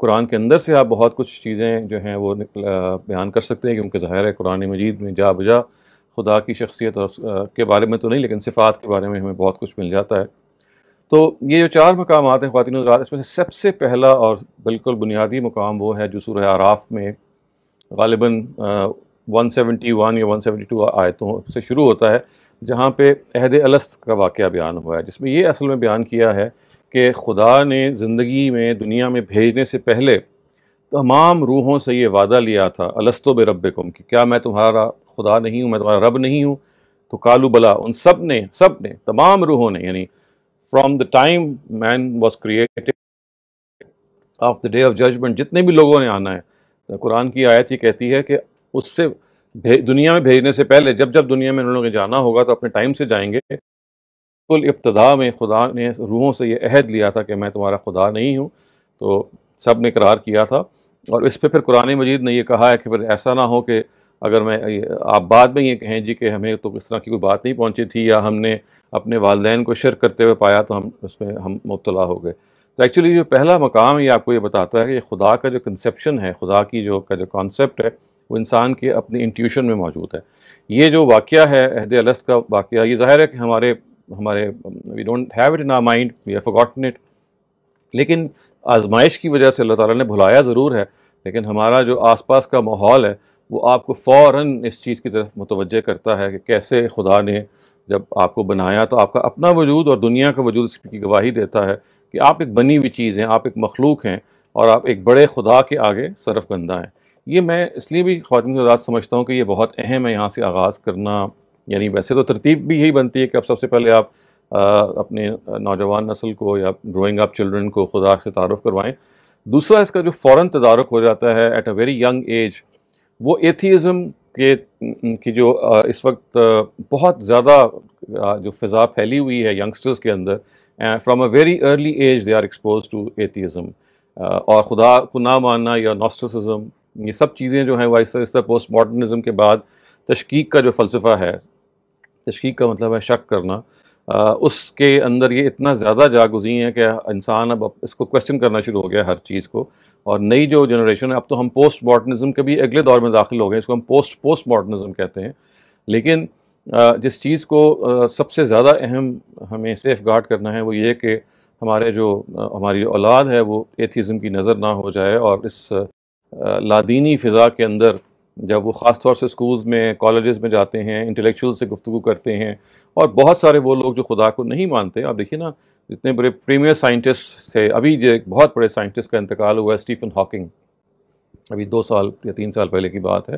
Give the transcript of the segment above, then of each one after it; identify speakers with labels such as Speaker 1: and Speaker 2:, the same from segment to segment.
Speaker 1: قرآن کے اندر سے آپ بہت کچھ چیزیں جو ہیں وہ بیان کر سکتے ہیں، کیونکہ ظاہر ہے قرآن مجید میں جا بجا خدا کی شخصیت اور کے بارے میں تو نہیں، لیکن صفات کے بارے میں ہمیں بہت کچھ مل جاتا ہے۔ تو یہ جو 4 مقامات ہیں خواتین حضرات، اس میں سے سب سے پہلا اور بالکل بنیادی مقام وہ ہے جو سورہ اعراف میں غالباً 171 یا 172 آیتوں سے شروع ہوتا ہے، جہاں پہ عہد الست کا واقعہ بیان ہوا ہے، جس میں یہ اصل میں بیان کیا ہے کہ خدا نے زندگی میں دنیا میں بھیجنے سے پہلے تمام روحوں سے یہ وعدہ لیا تھا، الستو بربکم، کہ کیا میں تمہارا خدا نہیں ہوں، میں تمہارا رب نہیں ہوں؟ تو قالوا بلا، ان سب نے تمام روحوں نے، یعنی from the time man was created of the day of judgement, جتنے بھی لوگوں نے آنا ہے، قرآن کی آیت یہ کہتی ہے کہ اس سے دنیا میں بھیجنے سے پہلے جب دنیا میں ان لوگوں نے جانا ہوگا تو اپنے ٹائم سے جائیں گے۔ کل ابتدا میں خدا نے روحوں سے یہ عہد لیا تھا کہ میں تمہارا خدا نہیں ہوں، تو سب نے اقرار کیا تھا، اور اس پہ پھر قرآن مجید نے یہ کہا ہے کہ پھر ایسا نہ ہو کہ اگر آپ بعد میں یہ کہیں جی کہ ہمیں تو اس طرح کی کوئی بات نہیں پہنچی تھی، یا ہم نے اپنے والدین کو شرک کرتے ہوئے پایا تو ہم اس میں مبتلا ہو گئے۔ تو ایکچولی جو پہلا مقام یہ آپ کو یہ بتاتا ہے کہ خدا کا جو کنسیپشن ہے، خدا کی جو کانسیپٹ ہے، وہ انسان کے اپنی انٹیوشن میں موجود ہے۔ یہ جو واقعہ ہے عہد الست کا واقعہ، یہ ظاہر ہے کہ ہمارے we don't have it in our mind, we have forgotten it, لیکن آزمائش کی وجہ سے اللہ تعالیٰ نے بھلایا ضرور ہے، لیکن ہمارا جو آس پاس کا ماحول ہے وہ آپ کو فوراً اس چیز کی طرف متوجہ کرتا ہے کہ کیسے خدا نے جب آپ کو بنایا تو آپ کا اپنا وجود اور دنیا کا وجود اس کی گواہی دیتا ہے کہ آپ ایک بنی ہوئی چیز ہیں، آپ ایک مخلوق ہیں، اور آپ ایک بڑے خدا کے آگے سرف گندہ ہیں۔ یہ میں اس لیے بھی خواتین حضرات سمجھتا ہوں کہ یہ بہت اہم ہے یہاں سے آغاز کرنا، یعنی ویسے تو ترتیب بھی یہی بنتی ہے کہ اب سب سے پہلے آپ اپنے نوجوان نسل کو یا گروئنگ اپ چلڈرن کو خدا سے تعارف کروائیں۔ دوسرا اس کا جو فوراً تدارک ہو جاتا ہے at a very young age, وہ ایتھیزم کی جو اس وقت بہت زیادہ جو فضا پھیلی ہوئی ہے ینگسٹرز کے اندر، from a very early age they are expose to atheism, اور خدا کو نہ ماننا یا نوسٹسزم، یہ سب چیزیں جو ہیں وہ آہستہ آہستہ پوسٹ ماڈرنزم کے بعد تشکیک کا جو فلسفہ ہے، تشکیک کا مطلب ہے شک کرنا، اس کے اندر یہ اتنا زیادہ جاگزین ہے کہ انسان اب اس کو کویسچن کرنا شروع ہو گیا ہر چیز کو، اور نئی جو جنریشن ہے، اب تو ہم پوسٹ ماڈرنزم کے بھی اگلے دور میں داخل ہو گئے، اس کو ہم پوسٹ ماڈرنزم کہتے ہیں، لیکن جس چیز کو سب سے زیادہ اہم ہمیں سیف گارڈ کرنا ہے وہ یہ کہ ہماری جو اولاد ہے وہ ایتھیزم کی نظر نہ ہو جائے، اور اس لادینی فضا کے اندر جب وہ خاص طور سے سکولز میں، کالجز میں جاتے ہیں، انٹلیکچوئل سے گفتگو کرتے ہیں، اور بہت سارے وہ لوگ جو خدا کو نہیں مانتے، آپ دیکھیے نا جتنے بڑے پریمیئر سائنٹسٹ تھے، ابھی جو ایک بہت بڑے سائنٹسٹ کا انتقال ہوا ہے اسٹیفن ہاکنگ، ابھی 2 سال یا 3 سال پہلے کی بات ہے،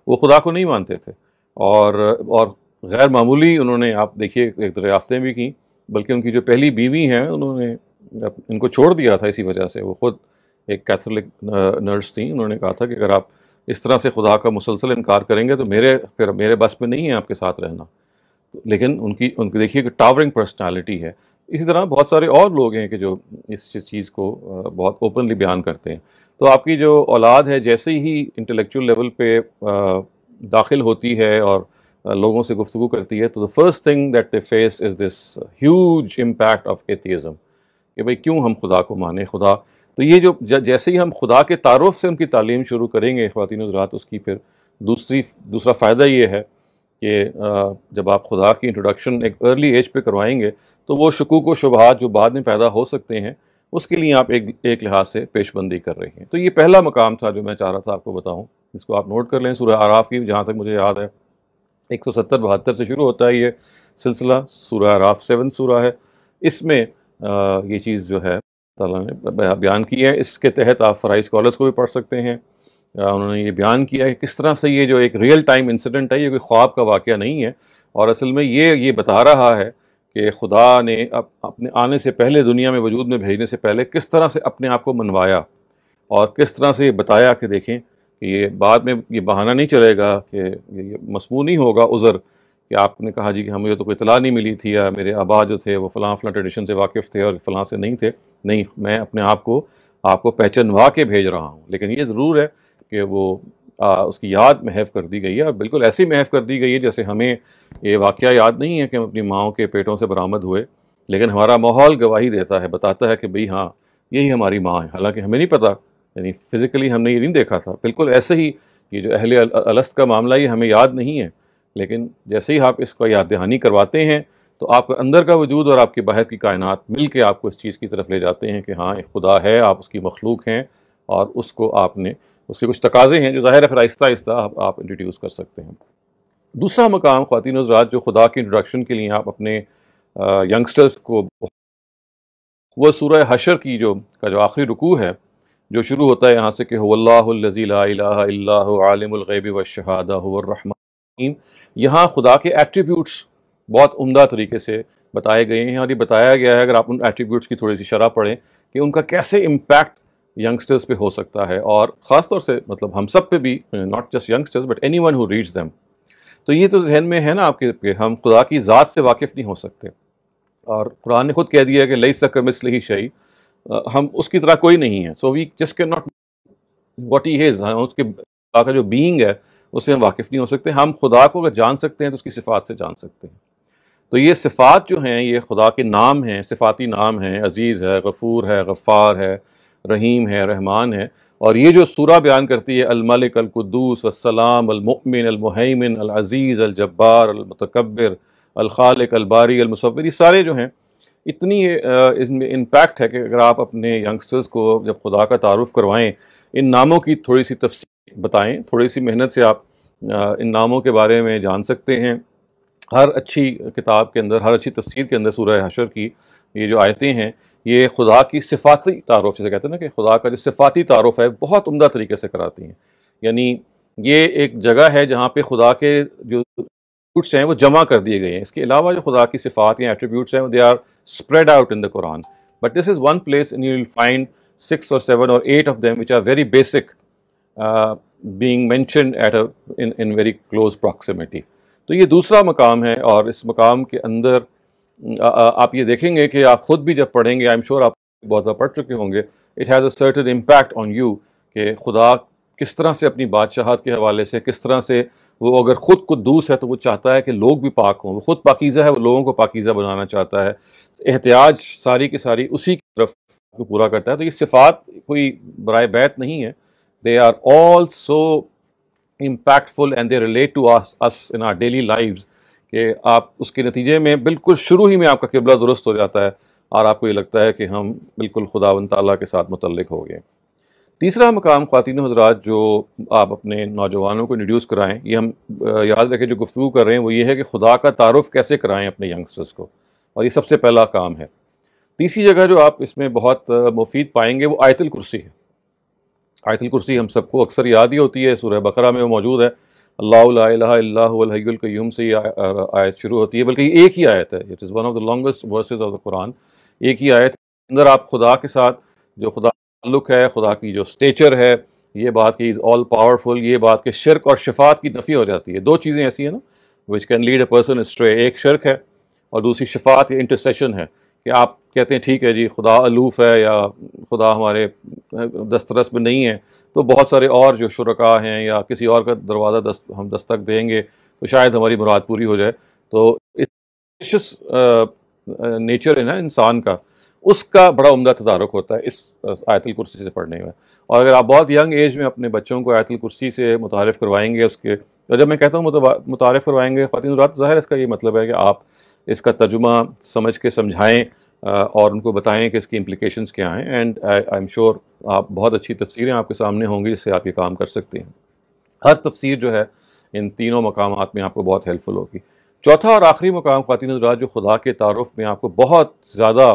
Speaker 1: وہ خدا کو نہیں مانتے تھے، اور غیر معمولی انہوں نے، آپ دیکھیے، ایک دریافتیں بھی کی، بلکہ ان کی جو پہلی بیوی ہیں انہوں نے ان کو چھوڑ دیا تھا اسی وجہ سے، وہ خود ایک کیتھولک نرس تھیں، انہوں نے کہا تھا کہ اگر آپ اس طرح سے خدا کا مسلسل انکار کریں گے تو میرے بس میں نہیں ہے آپ کے ساتھ رہنا، لیکن ان کی دیکھیے کہ ٹاورنگ پرسنالٹی ہے۔ اسی طرح بہت سارے اور لوگ ہیں کہ جو اس چیز کو بہت اوپنلی بیان کرتے ہیں۔ تو آپ کی جو اولاد ہے جیسے ہی انٹلیکچوئل لیول پہ داخل ہوتی ہے اور لوگوں سے گفتگو کرتی ہے، تو the first thing that they face is this huge impact of atheism، کہ بھئی کیوں ہم خدا کو مانیں، خدا تو یہ جو جیسے ہی ہم خدا کے تعارف سے ان کی تعلیم شروع کریں گے خواتین حضرات، اس کی پھر دوسرا فائدہ یہ ہے کہ جب آپ خدا کی انٹروڈکشن ایک ارلی ایج پہ کروائیں گے تو وہ شکوک و شبہات جو بعد میں پیدا ہو سکتے ہیں اس کے لیے آپ ایک لحاظ سے پیش بندی کر رہے ہیں۔ تو یہ پہلا مقام تھا جو میں چاہ رہا تھا آپ کو بتاؤں، اس کو آپ نوٹ کر لیں۔ سورہ اعراف کی جہاں تک مجھے یاد ہے 170-72 سے شروع ہوتا ہے یہ سلسلہ، سورہ اعراف 7 سورہ ہے، اس میں یہ چیز جو ہے تعالیٰ نے بیان کی ہے۔ اس کے تحت آپ فرائی اسکالرس کو بھی پڑھ سکتے ہیں، انہوں نے یہ بیان کیا ہے کس طرح سے یہ جو ایک ریئل ٹائم انسیڈنٹ ہے، یہ کوئی خواب کا واقعہ نہیں ہے، اور اصل میں یہ بتا رہا ہے کہ خدا نے اپنے آنے سے پہلے، دنیا میں وجود میں بھیجنے سے پہلے کس طرح سے اپنے آپ کو منوایا، اور کس طرح سے یہ بتایا کہ دیکھیں کہ یہ بعد میں یہ بہانہ نہیں چلے گا، کہ یہ مسموع نہیں ہوگا عذر کہ آپ نے کہا جی کہ ہمیں تو کوئی اطلاع نہیں ملی تھی، یا میرے آبا جو تھے وہ فلاں ٹریڈیشن سے واقف تھے اور فلاں سے نہیں تھے۔ نہیں، میں اپنے آپ کو پہچنوا کے بھیج رہا ہوں، لیکن یہ ضرور ہے کہ وہ اس کی یاد محو کر دی گئی ہے، اور بالکل ایسی محو کر دی گئی ہے جیسے ہمیں یہ واقعہ یاد نہیں ہے کہ ہم اپنی ماؤں کے پیٹوں سے برآمد ہوئے، لیکن ہمارا ماحول گواہی دیتا ہے، بتاتا ہے کہ بھئی ہاں یہی ہماری ماں ہے، حالانکہ ہمیں نہیں پتہ یعنی فزیکلی ہم نے یہ نہیں دیکھا تھا. بالکل ایسے ہی یہ جو اہل الست کا معاملہ یہ ہمیں یاد نہیں ہے، لیکن جیسے ہی آپ اس کا یاد دہانی کرواتے ہیں تو آپ کا اندر کا وجود اور آپ کے باہر کی کائنات مل کے آپ کو اس چیز کی طرف لے جاتے ہیں کہ ہاں ایک خدا ہے، آپ اس کی مخلوق ہیں، اور اس کو آپ نے اس کے کچھ تقاضے ہیں جو ظاہر ہے پھر آہستہ آہستہ آپ انٹروڈیوس کر سکتے ہیں. دوسرا مقام خواتین و حضرات جو خدا کی انٹروڈکشن کے لیے آپ اپنے ینگسٹرز کو، وہ سورہ حشر کی جو آخری رکوع ہے، جو شروع ہوتا ہے یہاں سے کہ هو اللہ الذی لا الہ الا هو عالم الغیب والشہادہ هو الرحمن الرحیم. یہاں خدا کے ایٹریبیوٹس بہت عمدہ طریقے سے بتائے گئے ہیں، اور یہ بتایا گیا ہے اگر آپ ان ایٹریبیوٹس کی تھوڑی سی شرح پڑھیں کہ ان کا کیسے امپیکٹ ینگسٹرز پہ ہو سکتا ہے، اور خاص طور سے مطلب ہم سب پہ بھی، not just youngsters but anyone who reads them. تو یہ تو ذہن میں ہے نا آپ کے کہ ہم خدا کی ذات سے واقف نہیں ہو سکتے، اور قرآن نے خود کہہ دیا کہ لیس کمثلہ شیء، ہم اس کی طرح کوئی نہیں ہے. So we just can not what he is, اس کے خدا کا جو بینگ ہے اس سے ہم واقف نہیں ہو سکتے. ہم خدا کو اگر جان سکتے ہیں تو اس کی صفات سے جان سکتے ہیں. تو یہ صفات جو ہیں یہ خدا کے نام ہیں، صفاتی نام ہیں، عزیز ہے، غفور ہے، غفار ہے، رحیم ہے، رحمان ہے. اور یہ جو سورہ بیان کرتی ہے الملک، القدوس، السلام، المؤمن، المہیمن، العزیز، الجبار، المتکبر، الخالق، الباری، المصور، یہ سارے جو ہیں اتنی اس میں امپیکٹ ہے کہ اگر آپ اپنے ینگسٹرز کو جب خدا کا تعارف کروائیں، ان ناموں کی تھوڑی سی تفصیل بتائیں، تھوڑی سی محنت سے آپ ان ناموں کے بارے میں جان سکتے ہیں. ہر اچھی کتاب کے اندر، ہر اچھی تفسیر کے اندر سورہ حشر کی یہ جو آیتیں ہیں یہ خدا کی صفاتی تعارف، جیسے کہتے ہیں نا کہ خدا کا جو صفاتی تعارف ہے بہت عمدہ طریقے سے کراتی ہیں. یعنی یہ ایک جگہ ہے جہاں پہ خدا کے جو ایٹریبیوٹس ہیں وہ جمع کر دیے گئے ہیں. اس کے علاوہ جو خدا کی صفات یا ایٹریبیوٹس ہیں they are spread out in the Quran, but this is one place and you will find 6 or 7 or 8 of them which are very basic, being mentioned in very close proximity. تو یہ دوسرا مقام ہے، اور اس مقام کے اندر آپ یہ دیکھیں گے کہ آپ خود بھی جب پڑھیں گے، I'm sure آپ بہت بار پڑھ چکے ہوں گے، it has a certain impact on you کہ خدا کس طرح سے اپنی بادشاہت کے حوالے سے، کس طرح سے وہ اگر خود قدوس ہے تو وہ چاہتا ہے کہ لوگ بھی پاک ہوں، وہ خود پاکیزہ ہے، وہ لوگوں کو پاکیزہ بنانا چاہتا ہے. احتیاج ساری کی ساری اسی کی طرف کو پورا کرتا ہے. تو یہ صفات کوئی برائے بیت نہیں ہے، they are all so impactful and they relate to us in our daily lives کہ آپ اس کے نتیجے میں بالکل شروع ہی میں آپ کا قبلہ درست ہو جاتا ہے اور آپ کو یہ لگتا ہے کہ ہم بالکل خداوند تعالیٰ کے ساتھ متعلق ہو گئے. تیسرا مقام خواتین و حضرات جو آپ اپنے نوجوانوں کو انٹروڈیوس کرائیں، یہ ہم یاد رکھیں جو گفتگو کر رہے ہیں وہ یہ ہے کہ خدا کا تعارف کیسے کرائیں اپنے ینگسٹرز کو، اور یہ سب سے پہلا کام ہے. تیسری جگہ جو آپ اس میں بہت مفید پائیں گے وہ آیت الکرسی ہے. آیت الکرسی ہم سب کو اکثر یاد ہی ہوتی ہے، سورہ بقرہ میں وہ موجود ہے، اللہ لا الہ الا هو الحی القیوم سے یہ آیت شروع ہوتی ہے، بلکہ یہ ایک ہی آیت ہے. It is one of the longest verses of the Quran. ایک ہی آیت اندر آپ خدا کے ساتھ جو خدا تعلق ہے، خدا کی جو اسٹیچر ہے، یہ بات کہ از آل پاورفل، یہ بات کہ شرک اور شفاعت کی نفی ہو جاتی ہے. دو چیزیں ایسی ہیں نا which can lead a person straight, ایک شرک ہے اور دوسری شفاعت یا انٹرسیشن ہے کہ آپ کہتے ہیں ٹھیک ہے جی خدا الوف ہے یا خدا ہمارے دسترس میں نہیں ہے، تو بہت سارے اور جو شرکاء ہیں یا کسی اور کا دروازہ ہم دستک دیں گے تو شاید ہماری مراد پوری ہو جائے. تو نیچر ہے نا انسان کا، اس کا بڑا عمدہ تدارک ہوتا ہے اس آیت الکرسی سے پڑھنے میں. اور اگر آپ بہت ینگ ایج میں اپنے بچوں کو آیت الکرسی سے متعارف کروائیں گے، اس کے جب میں کہتا ہوں متعارف کروائیں گے خواتین حضرات، ظاہر اس کا یہ مطلب ہے کہ آپ اس کا ترجمہ سمجھ کے سمجھائیں اور ان کو بتائیں کہ اس کی امپلیکیشنز کیا ہیں. اینڈ آئی ایم شیور آپ بہت اچھی تفسیریں آپ کے سامنے ہوں گی جس سے آپ یہ کام کر سکتے ہیں. ہر تفسیر جو ہے ان تینوں مقامات میں آپ کو بہت ہیلپ فل ہوگی. چوتھا اور آخری مقام خواتین حضرات جو خدا کے تعارف میں آپ کو بہت زیادہ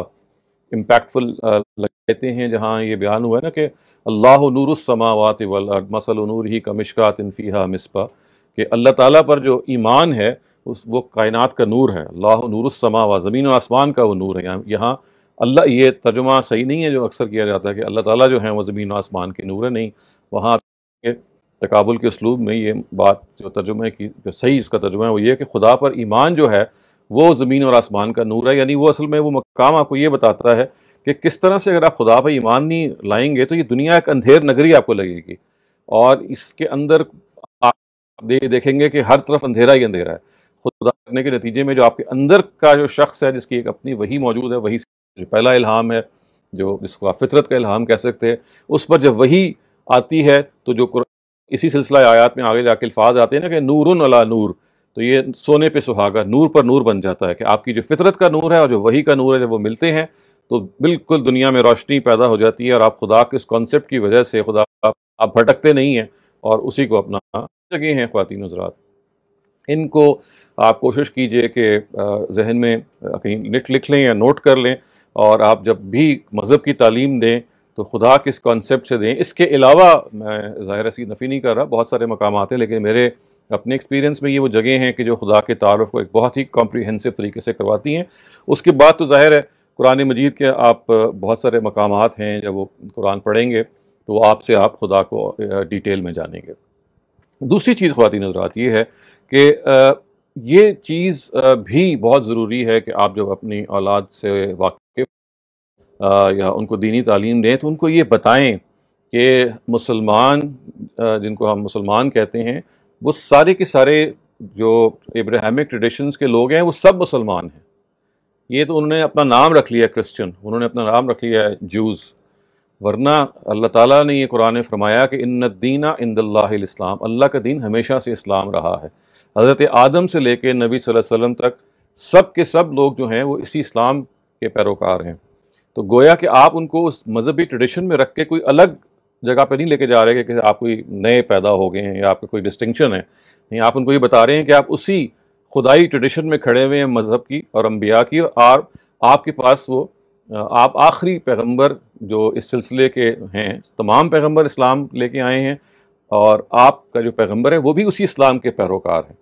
Speaker 1: امپیکٹفل لگتے ہیں، جہاں یہ بیان ہوا ہے نا کہ اللہ نور السماوات والارض مثل نورہ کمشکات فیہا مصباح، کہ اللہ تعالیٰ پر جو ایمان ہے وہ کائنات کا نور ہے. اللہ نور السماوات، زمین و آسمان کا وہ نور ہے. یہاں اللہ، یہ ترجمہ صحیح نہیں ہے جو اکثر کیا جاتا ہے کہ اللہ تعالیٰ جو ہیں وہ زمین و آسمان کے نور ہے. نہیں، وہاں تقابل کے اسلوب میں یہ بات جو ترجمہ کی جو صحیح اس کا ترجمہ ہے وہ یہ کہ خدا پر ایمان جو ہے وہ زمین اور آسمان کا نور ہے. یعنی وہ اصل میں وہ مقام آپ کو یہ بتاتا ہے کہ کس طرح سے اگر آپ خدا پر ایمان نہیں لائیں گے تو یہ دنیا ایک اندھیر نگری آپ کو لگے گی، اور اس کے اندر آپ دیکھیں گے کہ ہر طرف اندھیرا ہی اندھیرا ہے. خدا کرنے کے نتیجے میں جو آپ کے اندر کا جو شخص ہے جس کی ایک اپنی وحی موجود ہے، وہی جو پہلا الہام ہے جو جس کو آپ فطرت کا الہام کہہ سکتے ہیں، اس پر جب وہی آتی ہے تو جو اسی سلسلہ آیات میں آگے جا کے الفاظ آتے ہیں نا کہ نورن علی نور، تو یہ سونے پہ سہاگا، نور پر نور بن جاتا ہے کہ آپ کی جو فطرت کا نور ہے اور جو وحی کا نور ہے جب وہ ملتے ہیں تو بالکل دنیا میں روشنی پیدا ہو جاتی ہے، اور آپ خدا کے اس کانسیپٹ کی وجہ سے خدا آپ بھٹکتے نہیں ہیں اور اسی کو اپنا جگہ ہیں۔ خواتین حضرات، ان کو آپ کوشش کیجئے کہ ذہن میں کہیں لکھ لیں یا نوٹ کر لیں، اور آپ جب بھی مذہب کی تعلیم دیں تو خدا کس کانسیپٹ سے دیں۔ اس کے علاوہ میں ظاہر ہے نفی نہیں کر رہا، بہت سارے مقامات ہیں، لیکن میرے اپنے ایکسپیرینس میں یہ وہ جگہ ہیں کہ جو خدا کے تعارف کو ایک بہت ہی کمپریہنسو طریقے سے کرواتی ہیں۔ اس کے بعد تو ظاہر ہے قرآن مجید کے آپ بہت سارے مقامات ہیں، جب وہ قرآن پڑھیں گے تو وہ آپ خدا کو ڈیٹیل میں جانیں گے۔ دوسری چیز خواتین حضرات یہ ہے کہ یہ چیز بھی بہت ضروری ہے کہ آپ جب اپنی اولاد سے واقف یا ان کو دینی تعلیم دیں تو ان کو یہ بتائیں کہ مسلمان جن کو ہم مسلمان کہتے ہیں وہ سارے کے سارے جو ابراہیمک ٹریڈیشنز کے لوگ ہیں وہ سب مسلمان ہیں۔ یہ تو انہوں نے اپنا نام رکھ لیا کرسچن، انہوں نے اپنا نام رکھ لیا جوز، ورنہ اللہ تعالیٰ نے یہ قرآن میں فرمایا کہ ان الدین عند اللہ الاسلام، اللہ کا دین ہمیشہ سے اسلام رہا ہے۔ حضرت آدم سے لے کے نبی صلی اللہ علیہ وسلم تک سب کے سب لوگ جو ہیں وہ اسی اسلام کے پیروکار ہیں۔ تو گویا کہ آپ ان کو اس مذہبی ٹریڈیشن میں رکھ کے کوئی الگ جگہ پہ نہیں لے کے جا رہے کہ آپ کوئی نئے پیدا ہو گئے ہیں یا آپ کا کوئی ڈسٹنکشن ہے، نہیں، آپ ان کو یہ بتا رہے ہیں کہ آپ اسی خدائی ٹریڈیشن میں کھڑے ہوئے ہیں مذہب کی اور انبیاء کی، اور آپ کے پاس وہ آپ آخری پیغمبر جو اس سلسلے کے ہیں، تمام پیغمبر اسلام لے کے آئے ہیں، اور آپ کا جو پیغمبر ہے وہ بھی اسی اسلام کے پیروکار ہیں،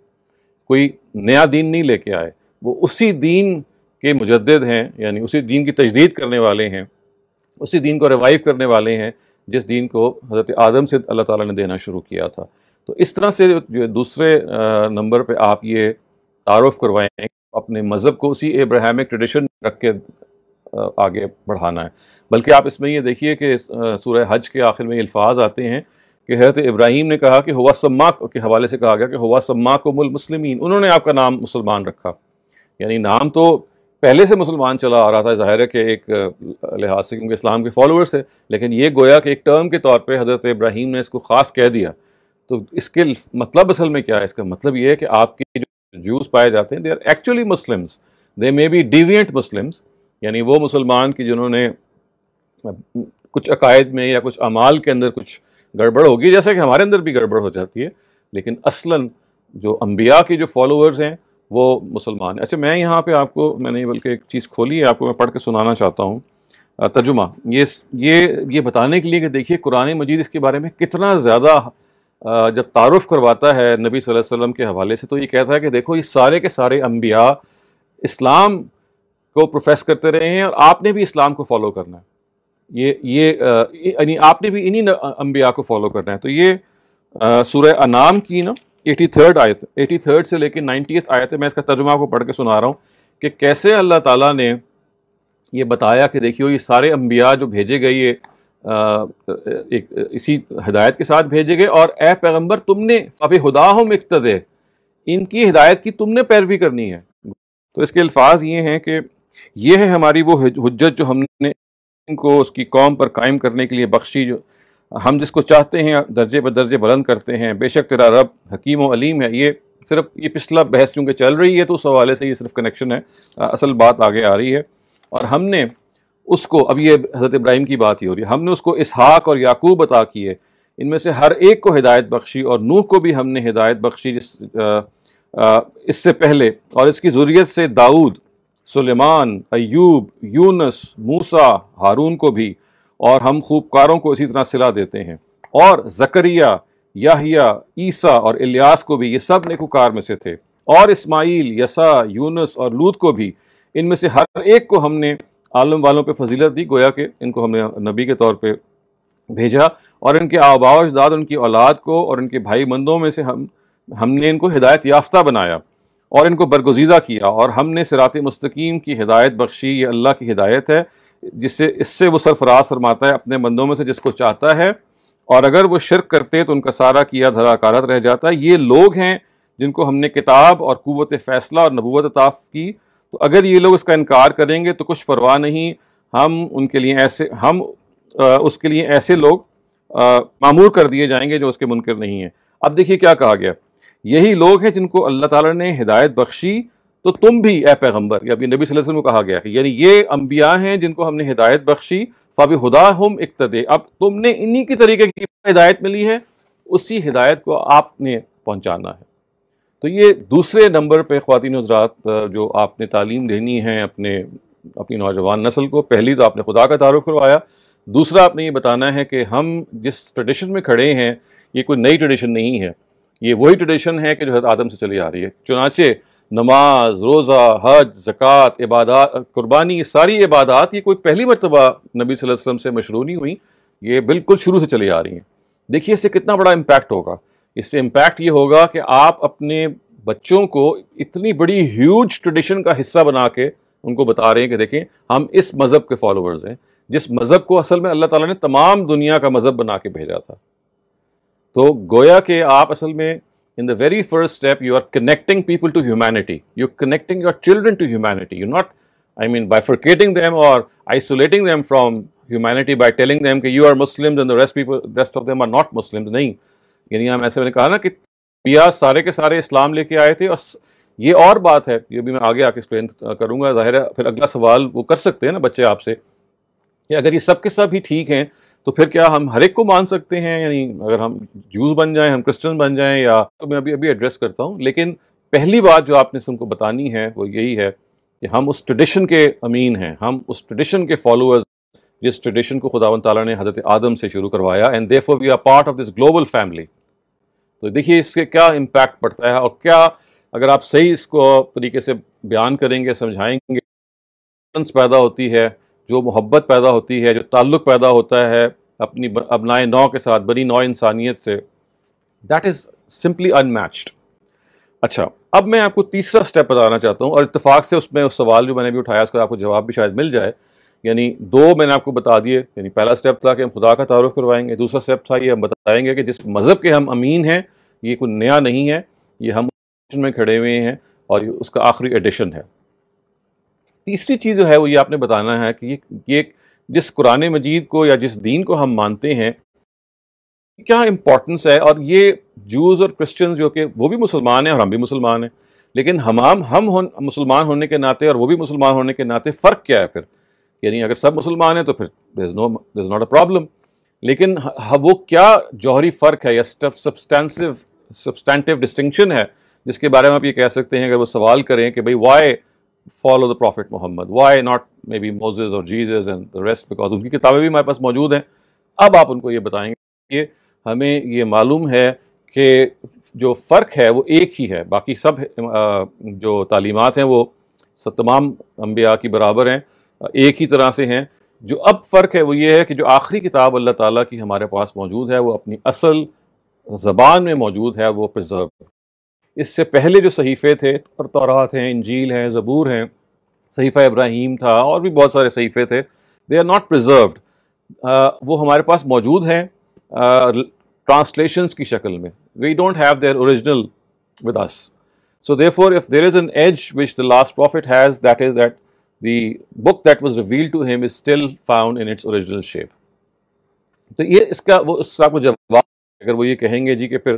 Speaker 1: کوئی نیا دین نہیں لے کے آئے، وہ اسی دین کے مجدد ہیں، یعنی اسی دین کی تجدید کرنے والے ہیں، اسی دین کو ریوائیو کرنے والے ہیں جس دین کو حضرت آدم سے اللہ تعالیٰ نے دینا شروع کیا تھا۔ تو اس طرح سے جو دوسرے نمبر پہ آپ یہ تعارف کروائیں اپنے مذہب کو اسی ابراہیمک ٹریڈیشن رکھ کے آگے بڑھانا ہے۔ بلکہ آپ اس میں یہ دیکھیے کہ سورہ حج کے آخر میں الفاظ آتے ہیں کہ حضرت ابراہیم نے کہا کہ ہوا سماک کے حوالے سے کہا گیا کہ ہوا سماکم المسلمین، انہوں نے آپ کا نام مسلمان رکھا، یعنی نام تو پہلے سے مسلمان چلا آ رہا تھا، ظاہر ہے کہ ایک لحاظ سے کیونکہ اسلام کے فالوورز تھے، لیکن یہ گویا کہ ایک ٹرم کے طور پہ حضرت ابراہیم نے اس کو خاص کہہ دیا۔ تو اس کے مطلب اصل میں کیا ہے؟ اس کا مطلب یہ ہے کہ آپ کے جو جوز پائے جاتے ہیں they are actually Muslims, they may be deviant Muslims, یعنی وہ مسلمان کی جنہوں نے کچھ عقائد میں یا کچھ اعمال کے اندر کچھ گڑبڑ ہوگی، جیسا کہ ہمارے اندر بھی گڑبڑ ہو جاتی ہے، لیکن اصلاً جو انبیاء کے جو فالوورز ہیں وہ مسلمان ہیں۔ اچھا، میں یہاں پہ آپ کو میں نے بلکہ ایک چیز کھولی ہے، آپ کو میں پڑھ کے سنانا چاہتا ہوں ترجمہ، یہ بتانے کے لیے کہ دیکھیے قرآن مجید اس کے بارے میں کتنا زیادہ جب تعارف کرواتا ہے نبی صلی اللہ علیہ وسلم کے حوالے سے، تو یہ کہتا ہے کہ دیکھو یہ سارے کے سارے انبیاء اسلام کو پروفیس کرتے رہے ہیں اور آپ نے بھی اسلام کو فالو کرنا ہے، یعنی آپ نے بھی انہی انبیاء کو فالو کرنا ہے۔ تو یہ سورہ انعام کی نا 83 آیت، 83 سے لے کے 90 آیت ہے، میں اس کا ترجمہ کو پڑھ کے سنا رہا ہوں کہ کیسے اللہ تعالیٰ نے یہ بتایا کہ دیکھیو یہ سارے انبیاء جو بھیجے گئے یہ ایک اسی ہدایت کے ساتھ بھیجے گئے، اور اے پیغمبر تم نے فَبِہُدَاهُمْ اقتدِ، ان کی ہدایت کی تم نے پیروی کرنی ہے۔ تو اس کے الفاظ یہ ہیں کہ یہ ہے ہماری وہ حجت جو ہم نے ان کو اس کی قوم پر قائم کرنے کے لیے بخشی، جو ہم جس کو چاہتے ہیں درجے بدرجے بلند کرتے ہیں، بے شک تیرا رب حکیم و علیم ہے۔ یہ پچھلا بحث چونکہ چل رہی ہے تو اس حوالے سے یہ صرف کنیکشن ہے، اصل بات آگے آ رہی ہے۔ اور ہم نے اس کو، اب یہ حضرت ابراہیم کی بات ہی ہو رہی ہے، ہم نے اس کو اسحاق اور یعقوب عطا کیے، ان میں سے ہر ایک کو ہدایت بخشی، اور نوح کو بھی ہم نے ہدایت بخشی اس سے پہلے، اور اس کی ذریت سے داؤد، سلیمان، ایوب، یونس، موسیٰ، ہارون کو بھی، اور ہم خوبکاروں کو اسی طرح صلہ دیتے ہیں، اور زکریا، یحییٰ، عیسیٰ اور الیاس کو بھی، یہ سب نیکوکار میں سے تھے، اور اسماعیل، یسع، یونس اور لوط کو بھی، ان میں سے ہر ایک کو ہم نے عالم والوں پہ فضیلت دی، گویا کہ ان کو ہم نے نبی کے طور پہ بھیجا، اور ان کے آباء و اجداد، ان کی اولاد کو اور ان کے بھائی بندوں میں سے ہم نے ان کو ہدایت یافتہ بنایا اور ان کو برگزیدہ کیا، اور ہم نے صراط مستقیم کی ہدایت بخشی۔ یہ اللہ کی ہدایت ہے اس سے وہ سرفراز فرماتا ہے اپنے بندوں میں سے جس کو چاہتا ہے، اور اگر وہ شرک کرتے تو ان کا سارا کیا دھرا کارت رہ جاتا ہے۔ یہ لوگ ہیں جن کو ہم نے کتاب اور قوت فیصلہ اور نبوت عطا کی، تو اگر یہ لوگ اس کا انکار کریں گے تو کچھ پرواہ نہیں، ہم ان کے لیے ایسے اس کے لیے ایسے لوگ معمور کر دیے جائیں گے جو اس کے منکر نہیں ہیں۔ اب دیکھیے کیا کہا گیا، یہی لوگ ہیں جن کو اللہ تعالیٰ نے ہدایت بخشی، تو تم بھی اے پیغمبر، یا ابھی نبی صلی اللہ علیہ وسلم کو کہا گیا کہ یعنی یہ انبیاء ہیں جن کو ہم نے ہدایت بخشی، فَبِهُدَاهُمْ اقتدِ، اب تم نے انہی کی طریقے کی ہدایت ملی ہے، اسی ہدایت کو آپ نے پہنچانا ہے۔ تو یہ دوسرے نمبر پہ خواتین و حضرات جو آپ نے تعلیم دینی ہے اپنی نوجوان نسل کو، پہلی تو آپ نے خدا کا تعارف کروایا، دوسرا آپ نے یہ بتانا ہے کہ ہم جس ٹریڈیشن میں کھڑے ہیں یہ کوئی نئی ٹریڈیشن نہیں ہے، یہ وہی ٹریڈیشن ہے کہ جو حضرت آدم سے چلی آ رہی ہے۔ چنانچہ نماز، روزہ، حج، زکوٰۃ، عبادات، قربانی، ساری عبادات یہ کوئی پہلی مرتبہ نبی صلی اللہ علیہ وسلم سے مشروع نہیں ہوئی، یہ بالکل شروع سے چلی آ رہی ہیں۔ دیکھیے اس سے کتنا بڑا امپیکٹ ہوگا، اس سے امپیکٹ یہ ہوگا کہ آپ اپنے بچوں کو اتنی بڑی ہیوج ٹریڈیشن کا حصہ بنا کے ان کو بتا رہے ہیں کہ دیکھیں ہم اس مذہب کے فالوورز ہیں، جس مذہب کو اصل میں اللہ تعالیٰ نے تمام دنیا کا مذہب بنا کے بھیجا تھا۔ تو گویا کہ آپ اصل میں in the very first step you are connecting people to humanity, you're connecting your children to humanity, you're not bifurcating them or isolating them from humanity by telling them کہ you are Muslims and the rest of them are not Muslims۔ نہیں، یعنی ہم ایسے میں نے کہا نا کہ انبیاء سارے کے سارے اسلام لے کے آئے تھے، اور یہ اور بات ہے، یہ بھی میں آگے آ کے ایکسپلین کروں گا، ظاہر ہے پھر اگلا سوال وہ کر سکتے ہیں نا بچے آپ سے کہ اگر یہ سب کے سب ہی ٹھیک ہیں تو پھر کیا ہم ہر ایک کو مان سکتے ہیں؟ یعنی اگر ہم جوز بن جائیں، ہم کرسچن بن جائیں، یا تو میں ابھی ایڈریس کرتا ہوں، لیکن پہلی بات جو آپ نے سن کو بتانی ہے وہ یہی ہے کہ ہم اس ٹریڈیشن کے امین ہیں، ہم اس ٹریڈیشن کے فالوورز، جس ٹریڈیشن کو خداوند تعالیٰ نے حضرت آدم سے شروع کروایا، and therefore we are part of this global family۔ تو دیکھیے اس کے کیا امپیکٹ پڑتا ہے، اور کیا اگر آپ صحیح اس کو طریقے سے بیان کریں گے، سمجھائیں گے، پیدا ہوتی ہے، جو محبت پیدا ہوتی ہے، جو تعلق پیدا ہوتا ہے اپنی ابنائے نو کے ساتھ، بنی نو انسانیت سے، that is simply in matched. اچھا، اب میں آپ کو تیسرا سٹیپ بتانا چاہتا ہوں، اور اتفاق سے اس میں اس سوال جو میں نے بھی اٹھایا اس کا آپ کو جواب بھی شاید مل جائے۔ یعنی دو میں نے آپ کو بتا دیے، یعنی پہلا سٹیپ تھا کہ ہم خدا کا تعارف کروائیں گے، دوسرا سٹیپ تھا یہ ہم بتائیں گے کہ جس مذہب کے ہم امین ہیں یہ کوئی نیا نہیں ہے، یہ ہم میں کھڑے ہوئے ہیں اور یہ اس کا آخری ایڈیشن ہے۔ تیسری چیز جو ہے وہ یہ آپ نے بتانا ہے کہ یہ جس قرآن مجید کو یا جس دین کو ہم مانتے ہیں کیا امپورٹنس ہے، اور یہ جوز اور کرسچن جو کہ وہ بھی مسلمان ہیں اور ہم بھی مسلمان ہیں، لیکن ہم مسلمان ہونے کے ناطے اور وہ بھی مسلمان ہونے کے ناطے فرق کیا ہے پھر؟ یعنی اگر سب مسلمان ہیں تو پھر there is not a problem، لیکن وہ کیا جوہری فرق ہے یا سبسٹینٹیو ڈسٹنکشن ہے جس کے بارے میں آپ یہ کہہ سکتے ہیں اگر وہ سوال کریں کہ بھئی why follow the prophet Muhammad, why not maybe Moses اور Jesus and the rest، because ان کی کتابیں بھی ہمارے پاس موجود ہیں۔ اب آپ ان کو یہ بتائیں گے کہ ہمیں یہ معلوم ہے کہ جو فرق ہے وہ ایک ہی ہے، باقی سب جو تعلیمات ہیں وہ تمام انبیاء کی برابر ہیں، ایک ہی طرح سے ہیں۔ جو اب فرق ہے وہ یہ ہے کہ جو آخری کتاب اللہ تعالیٰ کی ہمارے پاس موجود ہے وہ اپنی اصل زبان میں موجود ہے، وہ پرزرو۔ اس سے پہلے جو صحیفے تھے، تورات ہیں، انجیل ہیں، زبور ہیں، صحیفہ ابراہیم تھا، اور بھی بہت سارے صحیفے تھے، دے آر ناٹ پرزروڈ، وہ ہمارے پاس موجود ہیں ٹرانسلیشنز کی شکل میں۔ We don't have their original with us, so therefore if there is an edge which the last prophet has, that is that the book that was revealed to him is still found in its original shape۔ تو یہ اس کا وہ اس کا جواب اگر وہ یہ کہیں گے جی کہ پھر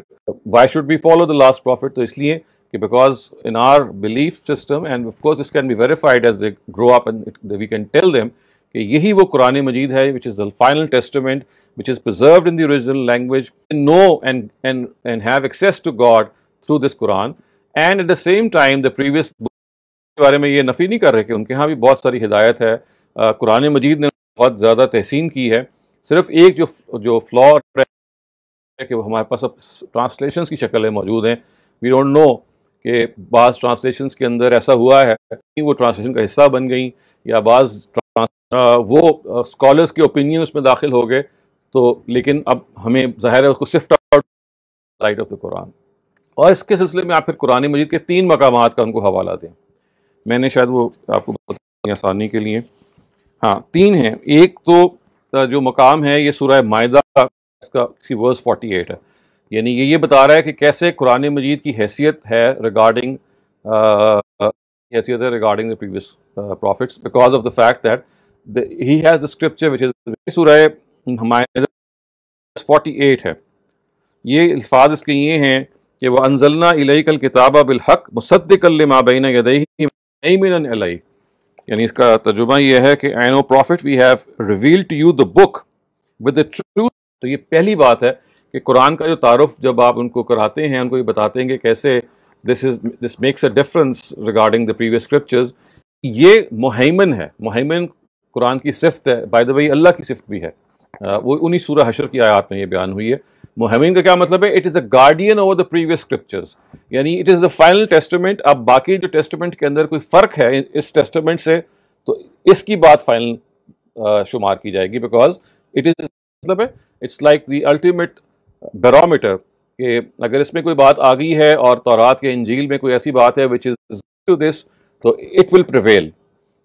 Speaker 1: why should we follow the last prophet، تو اس لیے کہ because in our belief system and of course this can be verified as they grow up and we can tell them کہ یہی وہ قرآن مجید ہے which is the final testament which is preserved in the original language، know and have access to God through this Quran، and at the same time the previous book کے بارے میں یہ نفی نہیں کر رہے کہ ان کے ہاں بھی بہت ساری ہدایت ہے، قرآن مجید نے بہت زیادہ تحسین کی ہے، صرف ایک جو فلا ہے کہ وہ ہمارے پاس اب ٹرانسلیشنز کی شکل میں موجود ہیں۔ وی ڈونٹ نو کہ بعض ٹرانسلیشنز کے اندر ایسا ہوا ہے کہ وہ ٹرانسلیشن کا حصہ بن گئیں، یا بعض وہ اسکالرس کے اوپینین اس میں داخل ہو گئے، تو لیکن اب ہمیں ظاہر ہے اس کو sift out light of the Quran. اور اس کے سلسلے میں آپ پھر قرآن مجید کے 3 مقامات کا ان کو حوالہ دیں، میں نے شاید وہ آپ کو بتایا آسانی کے لیے، ہاں 3 ہیں۔ ایک تو جو مقام ہے یہ سورہ مائدہ اس کا ورس 48 ہے، یعنی یہ بتا رہا ہے کہ کیسے قرآن مجید کی حیثیت ہے regarding the previous prophets because of the fact that he has the scripture which is سورہ ہمارے 48 ہے. یہ الفاظ اس کے یہ ہیں کہ وَأَنزَلْنَا إِلَيْكَ الْكِتَابَ بِالْحَقِّ مُصَدِّقًا لِمَا بَيْنَ يَدَيْهِ مُهَيْمِنًا عَلَيْهِ. یعنی اس کا ترجمہ یہ ہے کہ I know prophet we have revealed to you the book with the truth. تو یہ پہلی بات ہے کہ قرآن کا جو تعارف جب آپ ان کو کراتے ہیں، ان کو یہ بتاتے ہیں کہ کیسے this makes a difference regarding the previous scriptures. یہ مہیمن ہے. مہیمن قرآن کی صفت ہے. بائی دا وے اللہ کی صفت بھی ہے. وہ انہی سورہ حشر کی آیات میں یہ بیان ہوئی ہے. مہیمن کا کیا مطلب ہے؟ It is a guardian over the previous scriptures, یعنی it is the final testament. اب باقی جو ٹیسٹمنٹ کے اندر کوئی فرق ہے اس ٹیسٹمنٹ سے تو اس کی بات فائنل شمار کی جائے گی، بیکاز اٹ از مطلب ہے it's like the ultimate barometer کہ اگر اس میں کوئی بات آ گئی ہے اور تورات کے انجیل میں کوئی ایسی بات ہے which is to this تو it will prevail.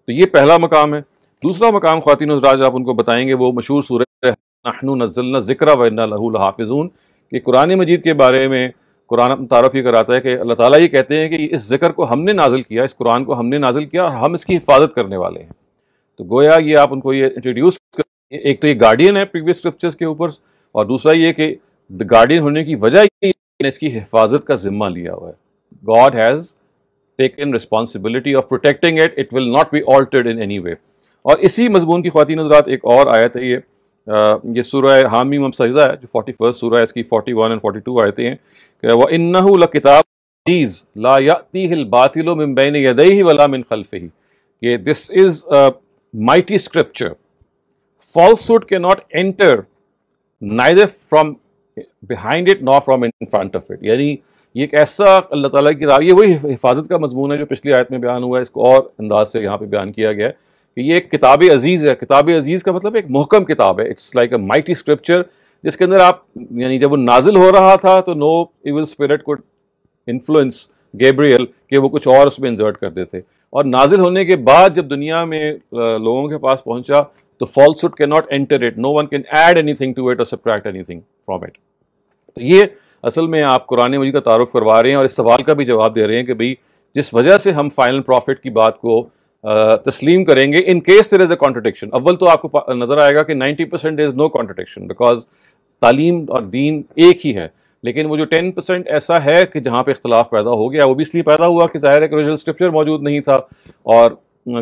Speaker 1: تو یہ پہلا مقام ہے. دوسرا مقام خواتین حضرات آپ ان کو بتائیں گے وہ مشہور سورہ نحن نزلنا الذکر وإنا لہ لحافظون، کہ قرآن مجید کے بارے میں قرآن تعارف یہ کراتا ہے کہ اللہ تعالیٰ یہ کہتے ہیں کہ اس ذکر کو ہم نے نازل کیا، اس قرآن کو ہم نے نازل کیا اور ہم اس کی حفاظت کرنے والے ہیں. تو گویا یہ آپ ان کو یہ انٹروڈیوس کریں. ایک تو یہ گارڈین ہے پریویس اسکرپچرز کے اوپر، اور دوسرا یہ کہ گارڈین ہونے کی وجہ یہ نے اس کی حفاظت کا ذمہ لیا ہوا ہے. God has taken responsibility of protecting it. It will not be altered in any way. اور اسی مضمون کی خواتین حضرات ایک اور آیت ہے یہ سورہ حامیم سجدہ ہے جو 41 سورہ ہے، اس کی 41 اور 42 آیتیں ہیں کہ وَإِنَّهُ لَكِتَابٌ عَزِيزٌ لَا يَأْتِيهِ الْبَاطِلُ مِن بَيْنِ يَدَيْهِ وَلَا مِن خَلْفِهِ. کہ this is a mighty scripture. Falsehood cannot enter neither from behind it nor from in front of it. یعنی یہ ایک ایسا اللہ تعالیٰ کی کتاب، یہ وہی حفاظت کا مضمون ہے جو پچھلی آیت میں بیان ہوا ہے. اس کو اور انداز سے یہاں پہ بیان کیا گیا ہے کہ یہ ایک کتاب عزیز ہے. کتاب عزیز کا مطلب ایک محکم کتاب ہے. It's like a mighty scripture جس کے اندر آپ یعنی جب وہ نازل ہو رہا تھا تو no evil spirit could influence Gabriel کہ وہ کچھ اور اس میں انسرٹ کر دیتے، اور نازل ہونے کے بعد جب دنیا میں لوگوں کے پاس پہنچا تو falsehood cannot enter it. No one can add anything to it or subtract anything from it. تو یہ اصل میں آپ قرآن مجید کا تعارف کروا رہے ہیں اور اس سوال کا بھی جواب دے رہے ہیں کہ بھئی جس وجہ سے ہم فائنل پروفٹ کی بات کو تسلیم کریں گے in case there is a contradiction. اول تو آپ کو نظر آئے گا کہ 90% there is no contradiction because تعلیم اور دین ایک ہی ہے، لیکن وہ جو 10% ایسا ہے کہ جہاں پہ اختلاف پیدا ہو گیا وہ بھی اس لیے پیدا ہوا کہ ظاہر ہے کہ اوریجنل اسکرپچر موجود نہیں تھا اور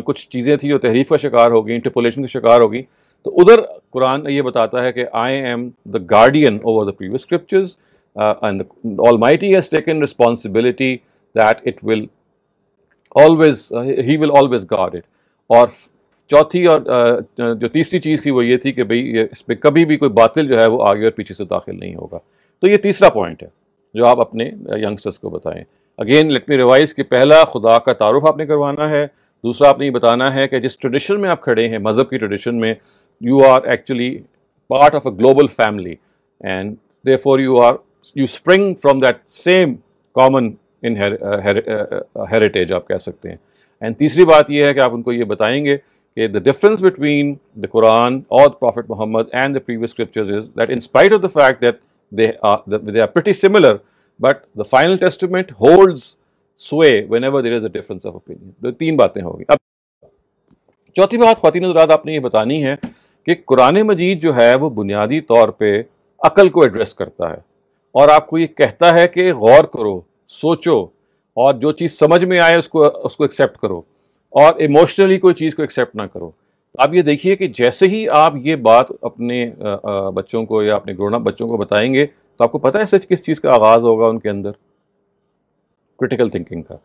Speaker 1: کچھ چیزیں تھیں جو تحریف کا شکار ہو گئیں، انٹرپولیشن کا شکار ہو گئیں. تو ادھر قرآن یہ بتاتا ہے کہ I am the guardian over the previous scriptures and the Almighty has taken responsibility that it will always he will always guard it. اور چوتھی اور جو تیسری چیز تھی وہ یہ تھی کہ بھئی اس پہ کبھی بھی کوئی باطل جو ہے وہ آگے اور پیچھے سے داخل نہیں ہوگا. تو یہ تیسرا پوائنٹ ہے جو آپ اپنے ینگسٹرز کو بتائیں. اگین لیٹ می ریوائز کہ پہلا خدا کا تعارف آپ نے کروانا ہے. دوسرا آپ نے یہ بتانا ہے کہ جس ٹریڈیشن میں آپ کھڑے ہیں، مذہب کی ٹریڈیشن میں، you are actually part of a global family and therefore you spring from that same common heritage آپ کہہ سکتے ہیں. اینڈ تیسری بات یہ ہے کہ آپ ان کو یہ بتائیں گے کہ the difference between the Quran or the Prophet Muhammad and the previous scriptures is that in spite of the fact that they are pretty similar, but the final testament holds sway whenever there is a difference of opinion. تو تین باتیں ہوگی. اب چوتھی بات خواتین حضرات آپ نے یہ بتانی ہے کہ قرآن مجید جو ہے وہ بنیادی طور پہ عقل کو ایڈریس کرتا ہے اور آپ کو یہ کہتا ہے کہ غور کرو، سوچو، اور جو چیز سمجھ میں آئے اس کو ایکسیپٹ کرو، اور ایموشنلی کوئی چیز کو ایکسیپٹ نہ کرو. آپ یہ دیکھیے کہ جیسے ہی آپ یہ بات اپنے بچوں کو یا اپنے گرون اپ بچوں کو بتائیں گے تو آپ کو پتہ ہے سچ کس چیز کا آغاز ہوگا ان کے اندر؟ کرٹیکل تھنکنگ کا.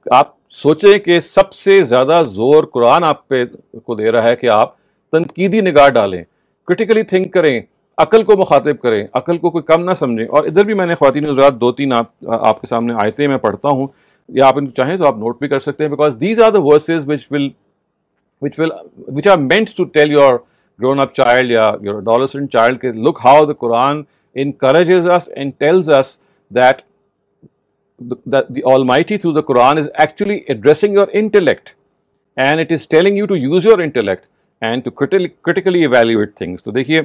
Speaker 1: آپ سوچیں کہ سب سے زیادہ زور قرآن آپ پہ کو دے رہا ہے کہ آپ تنقیدی نگاہ ڈالیں، کرٹیکلی تھنک کریں، عقل کو مخاطب کریں، عقل کو کوئی کم نہ سمجھیں. اور ادھر بھی میں نے خواتین حضرات 2-3 آپ کے سامنے آیتیں میں پڑھتا ہوں، یا آپ ان کو چاہیں تو آپ نوٹ بھی کر سکتے ہیں، because these are the verses which are meant to tell your grown up child یا your adolescent child کہ look how the Quran encourages us and tells us that the Almighty through the Quran is actually addressing your intellect and it is telling you to use your intellect and to critically evaluate things. تو دیکھیے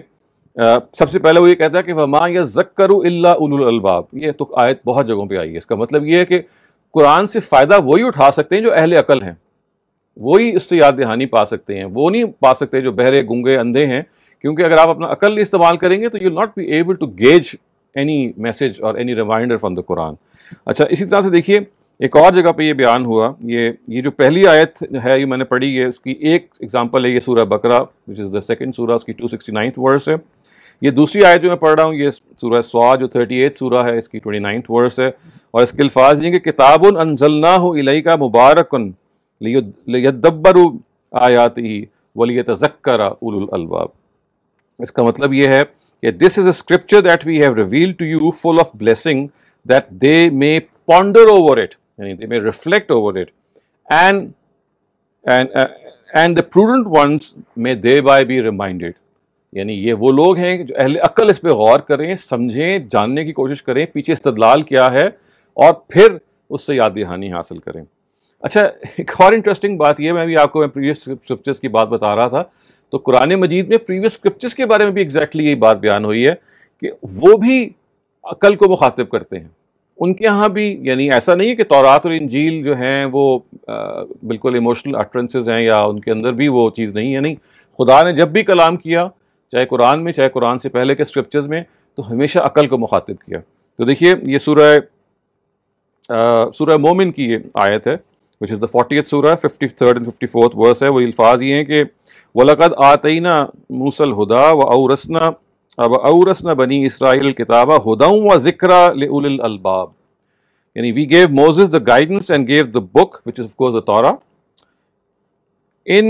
Speaker 1: سب سے پہلے وہ یہ کہتا ہے کہ وَمَا يَذَّكَّرُ إِلَّا أُولُو الْأَلْبَابِ. یہ تو آیت بہت جگہوں پہ آئی ہے. اس کا مطلب یہ ہے کہ قرآن سے فائدہ وہی اٹھا سکتے ہیں جو اہل عقل ہیں. وہی اس سے یاد دہانی پا سکتے ہیں، وہ نہیں پا سکتے جو بہرے گونگے اندھے ہیں، کیونکہ اگر آپ اپنا عقل استعمال کریں گے تو you not be able to gauge any message اور any reminder from the Quran. اچھا اسی طرح سے دیکھیے ایک اور جگہ پہ یہ بیان ہوا، یہ جو پہلی آیت ہے یہ میں نے پڑھی ہے، اس کی ایک ایگزامپل ہے یہ سورہ بقرہ وچ از دا سیکنڈ سورہ، اس کی 269 ورس ہے. یہ دوسری آیت جو میں پڑھ رہا ہوں یہ سورہ صاد جو 38 سورہ ہے، اس کی 29 ورس ہے، اور اس کے الفاظ یہ کہ کتاب انزلناہ الیک مبارک لیدبروا آیاتہ ولیتذکر اولو الالباب. اس کا مطلب یہ ہے کہ this is a scripture that we have revealed to you full of blessing that they may ponder over it, یعنی they may reflect over it, and the prudent ones may thereby be reminded. یعنی یہ وہ لوگ ہیں جو اہل عقل اس پہ غور کریں، سمجھیں، جاننے کی کوشش کریں پیچھے استدلال کیا ہے، اور پھر اس سے یاد دہانی حاصل کریں. اچھا ایک اور انٹرسٹنگ بات یہ، میں بھی آپ کو پریویس اسکرپچرز کی بات بتا رہا تھا، تو قرآن مجید میں پریویس اسکرپچرز کے بارے میں بھی ایگزیکٹلی یہی بات بیان ہوئی ہے کہ وہ بھی عقل کو مخاطب کرتے ہیں. ان کے ہاں بھی یعنی ایسا نہیں ہے کہ تورات اور انجیل جو ہیں وہ بالکل ایموشنل اٹرنسز ہیں یا ان کے اندر بھی وہ چیز نہیں ہے. نہیں، خدا نے جب بھی کلام کیا، چاہے قرآن میں چاہے قرآن سے پہلے کے اسکرپچرز میں، تو ہمیشہ عقل کو مخاطب کیا. تو دیکھیے یہ سورہ مومن کی یہ آیت ہے which is the 40th سورہ 53rd and 54th verse ہے. وہ الفاظ یہ ہیں کہ وَلَقَدْ آتَيْنَا مُوسَى الْهُدَى وَأَوْرَثْنَا بَنِي إِسْرَائِيلَ الْكِتَابَ هُدًى وَذِكْرًا لِأُولِي الْأَلْبَابِ. یعنی we gave Moses the guidance and gave the book which is of course the Torah in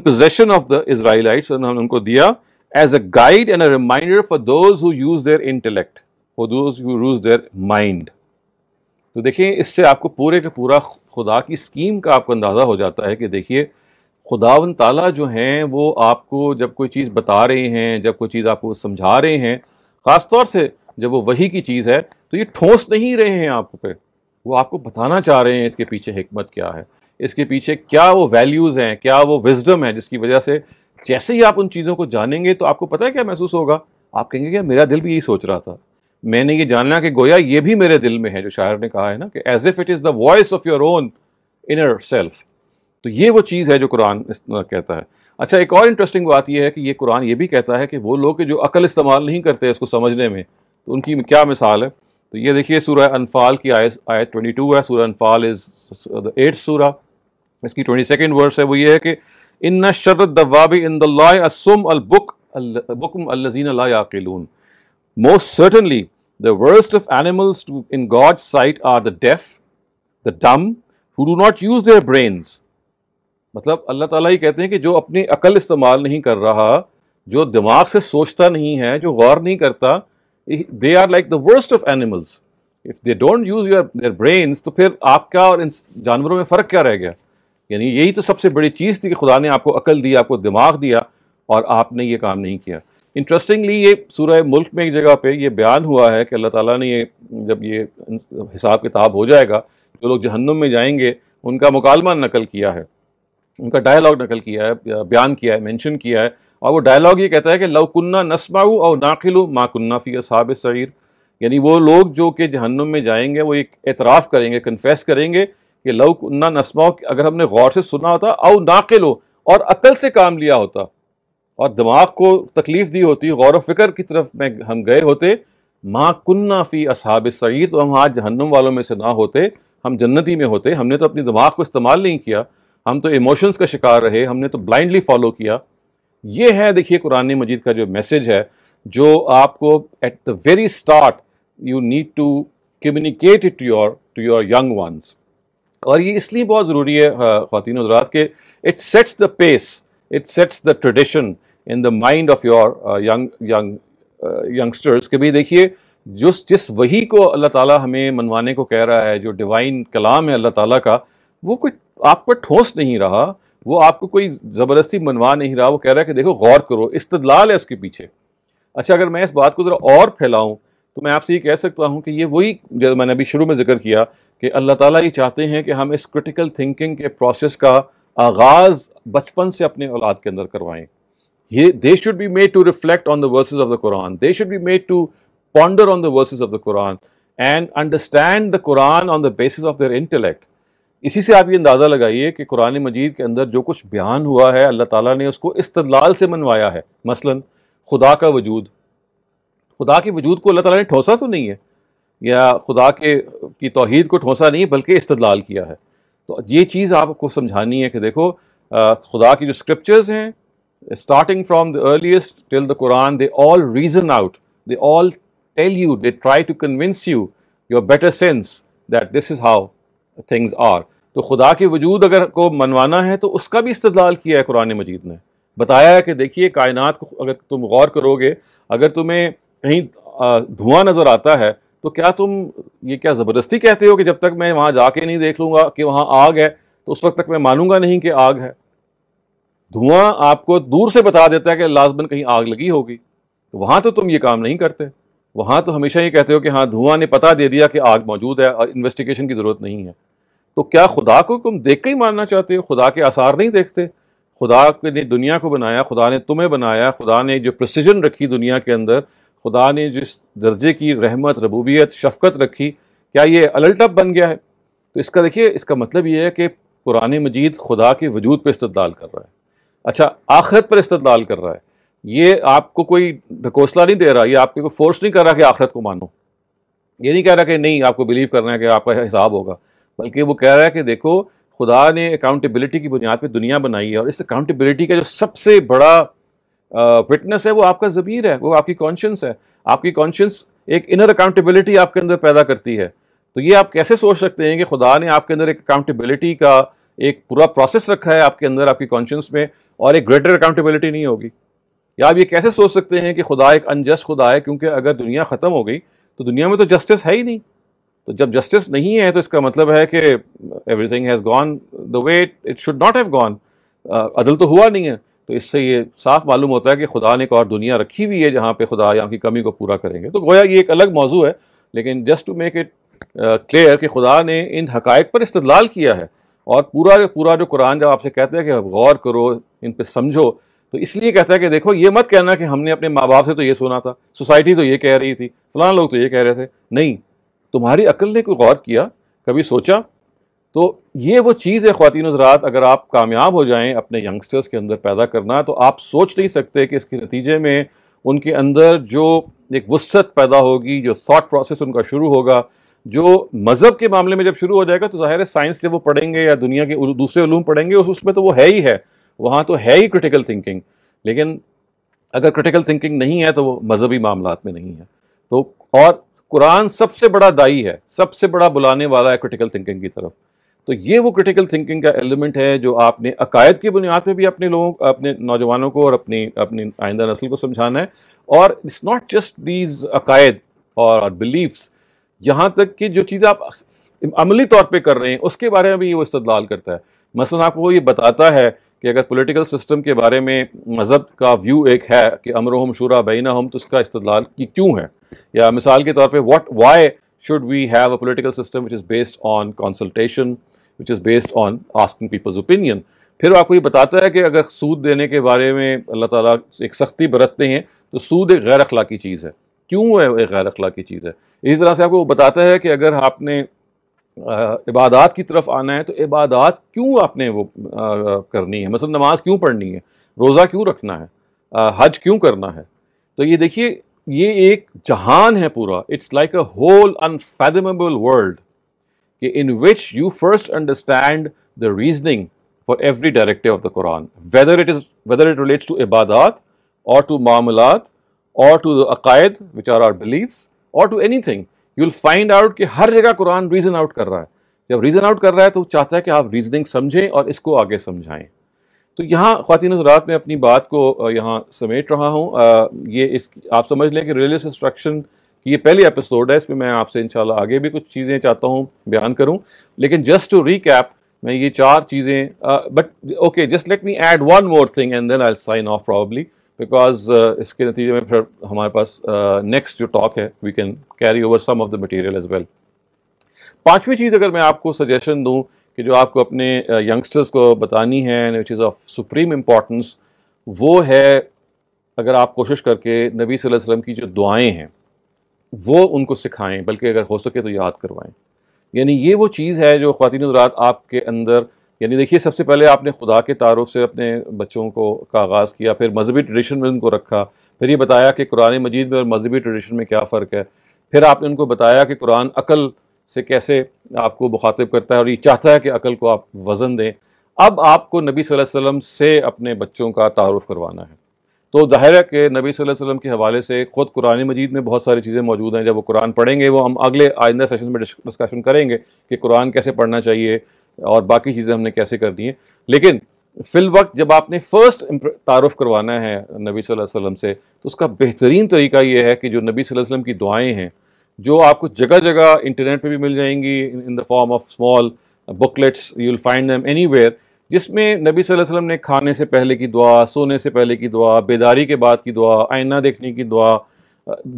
Speaker 1: possession of the Israelites, اور ہم نے ان کو دیا as a guide and a reminder for those who use their intellect, for those who use their mind. تو دیکھیں اس سے آپ کو پورے کا پورا خدا کی اسکیم کا آپ کو اندازہ ہو جاتا ہے کہ دیکھیے خداوند تعالیٰ جو ہیں وہ آپ کو جب کوئی چیز بتا رہے ہیں، جب کوئی چیز آپ کو سمجھا رہے ہیں، خاص طور سے جب وہ وحی کی چیز ہے، تو یہ ٹھونس نہیں رہے ہیں آپ پہ، وہ آپ کو بتانا چاہ رہے ہیں اس کے پیچھے حکمت کیا ہے، اس کے پیچھے کیا وہ ویلیوز ہیں، کیا وہ وزڈم ہے، جس کی وجہ سے جیسے ہی آپ ان چیزوں کو جانیں گے تو آپ کو پتہ ہے کیا محسوس ہوگا، آپ کہیں گے کہ میرا دل بھی یہی سوچ رہا تھا، میں نے یہ جاننا کہ گویا یہ بھی میرے دل میں ہے، جو شاعر نے کہا ہے نا کہ as if it is the voice of your own inner self. تو یہ وہ چیز ہے جو قرآن کہتا ہے. اچھا ایک اور انٹرسٹنگ بات یہ ہے کہ یہ قرآن یہ بھی کہتا ہے کہ وہ لوگ جو عقل استعمال نہیں کرتے اس کو سمجھنے میں، تو ان کی کیا مثال ہے. تو یہ دیکھیے سورہ انفال کی آیت 22 ہے. سورہ انفال از the 8th سورہ، اس کی 22nd ورس ہے. وہ یہ ہے کہ ان شر الدواب عند اللہ الصم البکم الذین لا یعقلون. Most certainly, the worst of animals in God's sight are the deaf, the dumb, who do not use their brains. مطلب اللہ تعالیٰ ہی کہتے ہیں کہ جو اپنی عقل استعمال نہیں کر رہا، جو دماغ سے سوچتا نہیں ہے، جو غور نہیں کرتا، they are like the worst of animals. If they don't use their brains, تو پھر آپ کا اور ان جانوروں میں فرق کیا رہ گیا؟ یعنی یہی تو سب سے بڑی چیز تھی کہ خدا نے آپ کو عقل دیا، آپ کو دماغ دیا، اور آپ نے یہ کام نہیں کیا. انٹرسٹنگلی یہ سورہ ملک میں ایک جگہ پہ یہ بیان ہوا ہے کہ اللہ تعالیٰ نے یہ جب یہ حساب کتاب ہو جائے گا، جو لوگ جہنم میں جائیں گے ان کا مکالمہ نقل کیا ہے، ان کا ڈائلاگ نقل کیا ہے، بیان کیا ہے، مینشن کیا ہے. اور وہ ڈائلاگ یہ کہتا ہے کہ لو کننا نسمع او ناقل ما کننا فی اصحاب السعیر. یعنی وہ لوگ جو کہ جہنم میں جائیں گے وہ ایک اعتراف کریں گے، کنفیس کریں گے کہ لو کننا نسمع، اگر ہم نے غور سے سنا ہوتا، او ناقل، اور عقل سے کام لیا ہوتا اور دماغ کو تکلیف دی ہوتی، غور و فکر کی طرف میں ہم گئے ہوتے، ما کننا فی اصحاب السعیر، تو ہم آج جہنم والوں میں سے نہ ہوتے، ہم جنتی میں ہوتے. ہم نے تو اپنی دماغ کو استعمال نہیں کیا، ہم تو ایموشنز کا شکار رہے، ہم نے تو بلائنڈلی فالو کیا. یہ ہے دیکھیے قرآن مجید کا جو میسج ہے، جو آپ کو at the very start you need to communicate it to your young ones. اور یہ اس لیے بہت ضروری ہے خواتین و حضرات کہ it sets the pace, it sets the tradition in the mind of your youngsters کہ بھی دیکھیے جس وحی کو اللہ تعالیٰ ہمیں منوانے کو کہہ رہا ہے، جو ڈیوائن کلام ہے اللہ تعالیٰ کا، وہ کوئی آپ پر ٹھوس نہیں رہا، وہ آپ کو کوئی زبردستی منوا نہیں رہا، وہ کہہ رہا ہے کہ دیکھو غور کرو، استدلال ہے اس کے پیچھے. اچھا اگر میں اس بات کو ذرا اور پھیلاؤں تو میں آپ سے یہ کہہ سکتا ہوں کہ یہ وہی جو میں نے ابھی شروع میں ذکر کیا کہ اللہ تعالیٰ یہ چاہتے ہیں کہ ہم اس کرٹیکل تھنکنگ کے پروسیس کا آغاز بچپن سے اپنے اولاد کے اندر کروائیں. They should be made to reflect on the verses of the Quran. They should be made to ponder on the verses of the Quran and understand the Quran on the basis of their intellect. اسی سے آپ یہ اندازہ لگائیے کہ قرآن مجید کے اندر جو کچھ بیان ہوا ہے اللہ تعالیٰ نے اس کو استدلال سے منوایا ہے. مثلا خدا کا وجود، خدا کے وجود کو اللہ تعالیٰ نے ٹھوسا تو نہیں ہے، یا خدا کی توحید کو ٹھوسا نہیں بلکہ استدلال کیا ہے. تو یہ چیز آپ کو سمجھانی ہے کہ دیکھو خدا کی جو اسکرپچرز ہیں starting from the earliest till the Quran, they all reason out, they all tell you, they try to convince you your better sense that this is how things are. تو خدا کے وجود اگر کو منوانا ہے تو اس کا بھی استدلال کیا ہے قرآن مجید نے. بتایا ہے کہ دیکھیے کائنات کو اگر تم غور کرو گے، اگر تمہیں کہیں دھواں نظر آتا ہے تو کیا تم یہ کیا زبردستی کہتے ہو کہ جب تک میں وہاں جا کے نہیں دیکھ لوں گا کہ وہاں آگ ہے تو اس وقت تک میں مانوں گا نہیں کہ آگ ہے؟ دھواں آپ کو دور سے بتا دیتا ہے کہ لازماً کہیں آگ لگی ہوگی، تو وہاں تو تم یہ کام نہیں کرتے. وہاں تو ہمیشہ یہ کہتے ہو کہ ہاں دھواں نے پتہ دے دیا کہ آگ موجود ہے اور انویسٹیگیشن کی ضرورت نہیں ہے. تو کیا خدا کو تم دیکھ کے ہی ماننا چاہتے ہو؟ خدا کے آثار نہیں دیکھتے؟ خدا نے دنیا کو بنایا، خدا نے تمہیں بنایا، خدا نے جو پریسیجن رکھی دنیا کے اندر، خدا نے جس درجے کی رحمت، ربوبیت، شفقت رکھی، کیا یہ الٹپ بن گیا ہے؟ تو اس کا دیکھیے، اس کا مطلب یہ ہے کہ قرآن مجید خدا کے وجود پہ استدلال کر رہا ہے. اچھا، آخرت پر استدلال کر رہا ہے. یہ آپ کو کوئی ڈھکوسلا نہیں دے رہا، یہ آپ کو فورس نہیں کر رہا کہ آخرت کو مانو. یہ نہیں کہہ رہا کہ نہیں آپ کو بلیو کرنا ہے کہ آپ کا حساب ہوگا، بلکہ وہ کہہ رہا ہے کہ دیکھو خدا نے اکاؤنٹیبلٹی کی بنیاد پہ دنیا بنائی ہے، اور اس اکاؤنٹیبلٹی کا جو سب سے بڑا وٹنس ہے وہ آپ کا ضمیر ہے، وہ آپ کی کانشنس ہے. آپ کی کانشنس ایک انر اکاؤنٹیبلٹی آپ کے اندر پیدا کرتی ہے. تو یہ آپ کیسے سوچ سکتے ہیں کہ خدا نے آپ کے اندر ایک اکاؤنٹیبلٹی کا ایک پورا پروسیس رکھا ہے آپ کے اندر، آپ کی کانشنس میں، اور ایک گریٹر اکاؤنٹیبلٹی نہیں ہوگی؟ یا آپ یہ کیسے سوچ سکتے ہیں کہ خدا ایک انجسٹ خدا ہے، کیونکہ اگر دنیا ختم ہو گئی تو دنیا میں تو جسٹس ہے ہی نہیں. تو جب جسٹس نہیں ہے تو اس کا مطلب ہے کہ everything has gone the way it should not have gone. عدل تو ہوا نہیں ہے. تو اس سے یہ صاف معلوم ہوتا ہے کہ خدا نے ایک اور دنیا رکھی ہوئی ہے جہاں پہ خدا یہاں کی کمی کو پورا کریں گے. تو گویا یہ ایک الگ موضوع ہے، لیکن just to make it clear کہ خدا نے ان حقائق پر استدلال کیا ہے. اور پورا جو قرآن جب آپ سے کہتا ہے کہ غور کرو، ان پہ سمجھو، تو اس لیے کہتا ہے کہ دیکھو یہ مت کہنا کہ ہم نے اپنے ماں باپ سے تو یہ سنا تھا، سوسائٹی تو یہ کہہ رہی تھی، فلاں لوگ تو یہ کہہ رہے تھے. نہیں، تمہاری عقل نے کوئی غور کیا، کبھی سوچا؟ تو یہ وہ چیز ہے خواتین و حضرات، اگر آپ کامیاب ہو جائیں اپنے ینگسٹرز کے اندر پیدا کرنا، تو آپ سوچ نہیں سکتے کہ اس کے نتیجے میں ان کے اندر جو ایک وسعت پیدا ہوگی، جو تھاٹ پروسیس ان کا شروع ہوگا، جو مذہب کے معاملے میں جب شروع ہو جائے گا تو ظاہر ہے سائنس جب وہ پڑھیں گے یا دنیا کے دوسرے علوم پڑھیں گے اس میں تو وہ ہے ہی ہے، وہاں تو ہے ہی کرٹیکل تھنکنگ. لیکن اگر کرٹیکل تھنکنگ نہیں ہے تو وہ مذہبی معاملات میں نہیں ہے. تو اور قرآن سب سے بڑا دائی ہے، سب سے بڑا بلانے والا ہے کرٹیکل تھنکنگ کی طرف. تو یہ وہ کرٹیکل تھنکنگ کا ایلیمنٹ ہے جو آپ نے عقائد کی بنیاد پہ بھی اپنے لوگوں، اپنے نوجوانوں کو اور اپنی آئندہ نسل کو سمجھانا ہے. اور اٹس ناٹ جسٹ دیز عقائد اور بلیفس، یہاں تک کہ جو چیزیں آپ عملی طور پہ کر رہے ہیں اس کے بارے میں بھی وہ استدلال کرتا ہے. مثلا آپ کو وہ یہ بتاتا ہے کہ اگر پولیٹیکل سسٹم کے بارے میں مذہب کا ویو ایک ہے کہ امرہم شورا بینہم، تو اس کا استدلال کی کیوں ہے. یا مثال کے طور پہ Y should we have a political system which is based on consultation, which is based on asking people's opinion. پھر آپ کو یہ بتاتا ہے کہ اگر سود دینے کے بارے میں اللہ تعالیٰ ایک سختی برتتے ہیں تو سود ایک غیر اخلاقی چیز ہے. کیوں ہے ایک غیر اخلاقی چیز ہے؟ اسی طرح سے آپ کو وہ بتاتا ہے کہ اگر آپ نے عبادات کی طرف آنا ہے تو عبادات کیوں آپ نے وہ کرنی ہے. مثلا نماز کیوں پڑھنی ہے، روزہ کیوں رکھنا ہے، حج کیوں کرنا ہے. تو یہ دیکھیے یہ ایک جہان ہے پورا. It's like a whole unfathomable world in which you first understand the reasoning for every directive of the Quran, whether it relates to ibadat or to معاملات or to the aqaid which are our beliefs or to anything. You'll find out کہ ہر جگہ قرآن reason out کر رہا ہے. جب reason out کر رہا ہے تو چاہتا ہے کہ آپ ریزننگ سمجھیں اور اس کو آگے سمجھائیں. تو یہاں خواتین حضرات میں اپنی بات کو یہاں سمیٹ رہا ہوں. یہ آپ سمجھ لیں کہ ریلیجس انسٹرکشن کی یہ پہلی ایپیسوڈ ہے، اس میں میں آپ سے انشاءاللہ آگے بھی کچھ چیزیں چاہتا ہوں بیان کروں. لیکن جسٹ ٹو ریکیپ میں یہ 4 چیزیں، but okay just let me add one more thing and then I will sign off probably, because اس کے نتیجے میں پھر ہمارے پاس نیکسٹ جو ٹاک ہے we can carry over some of the material as well. 5ویں چیز اگر میں آپ کو سجیشن دوں کہ جو آپ کو اپنے ینگسٹرز کو بتانی ہے وچ از آف سپریم امپورٹنس، وہ ہے اگر آپ کوشش کر کے نبی صلی اللہ علیہ وسلم کی جو دعائیں ہیں وہ ان کو سکھائیں، بلکہ اگر ہو سکے تو یاد کروائیں. یعنی یہ وہ چیز ہے جو خواتین حضرات آپ کے اندر، یعنی دیکھیے سب سے پہلے آپ نے خدا کے تعارف سے اپنے بچوں کو کا آغاز کیا، پھر مذہبی ٹریڈیشن میں ان کو رکھا، پھر یہ بتایا کہ قرآن مجید میں اور مذہبی ٹریڈیشن میں کیا فرق ہے، پھر آپ نے ان کو بتایا کہ قرآن عقل سے کیسے آپ کو مخاطب کرتا ہے اور یہ چاہتا ہے کہ عقل کو آپ وزن دیں۔ اب آپ کو نبی صلی اللہ علیہ وسلم سے اپنے بچوں کا تعارف کروانا ہے، تو ظاہر ہے کہ نبی صلی اللہ علیہ وسلم کے حوالے سے خود قرآن مجید میں بہت ساری چیزیں موجود ہیں۔ جب وہ قرآن پڑھیں گے، وہ ہم اگلے آئندہ سیشن میں ڈسکشن کریں گے کہ قرآن کیسے پڑھنا چاہیے اور باقی چیزیں ہم نے کیسے کرنی ہیں، لیکن فی الوقت جب آپ نے فرسٹ تعارف کروانا ہے نبی صلی اللہ علیہ وسلم سے، تو اس کا بہترین طریقہ یہ ہے کہ جو نبی صلی اللہ علیہ وسلم کی دعائیں ہیں، جو آپ کو جگہ جگہ انٹرنیٹ پہ بھی مل جائیں گی in the form of small booklets, you will find them anywhere, جس میں نبی صلی اللہ علیہ وسلم نے کھانے سے پہلے کی دعا، سونے سے پہلے کی دعا، بیداری کے بعد کی دعا، آئینہ دیکھنے کی دعا،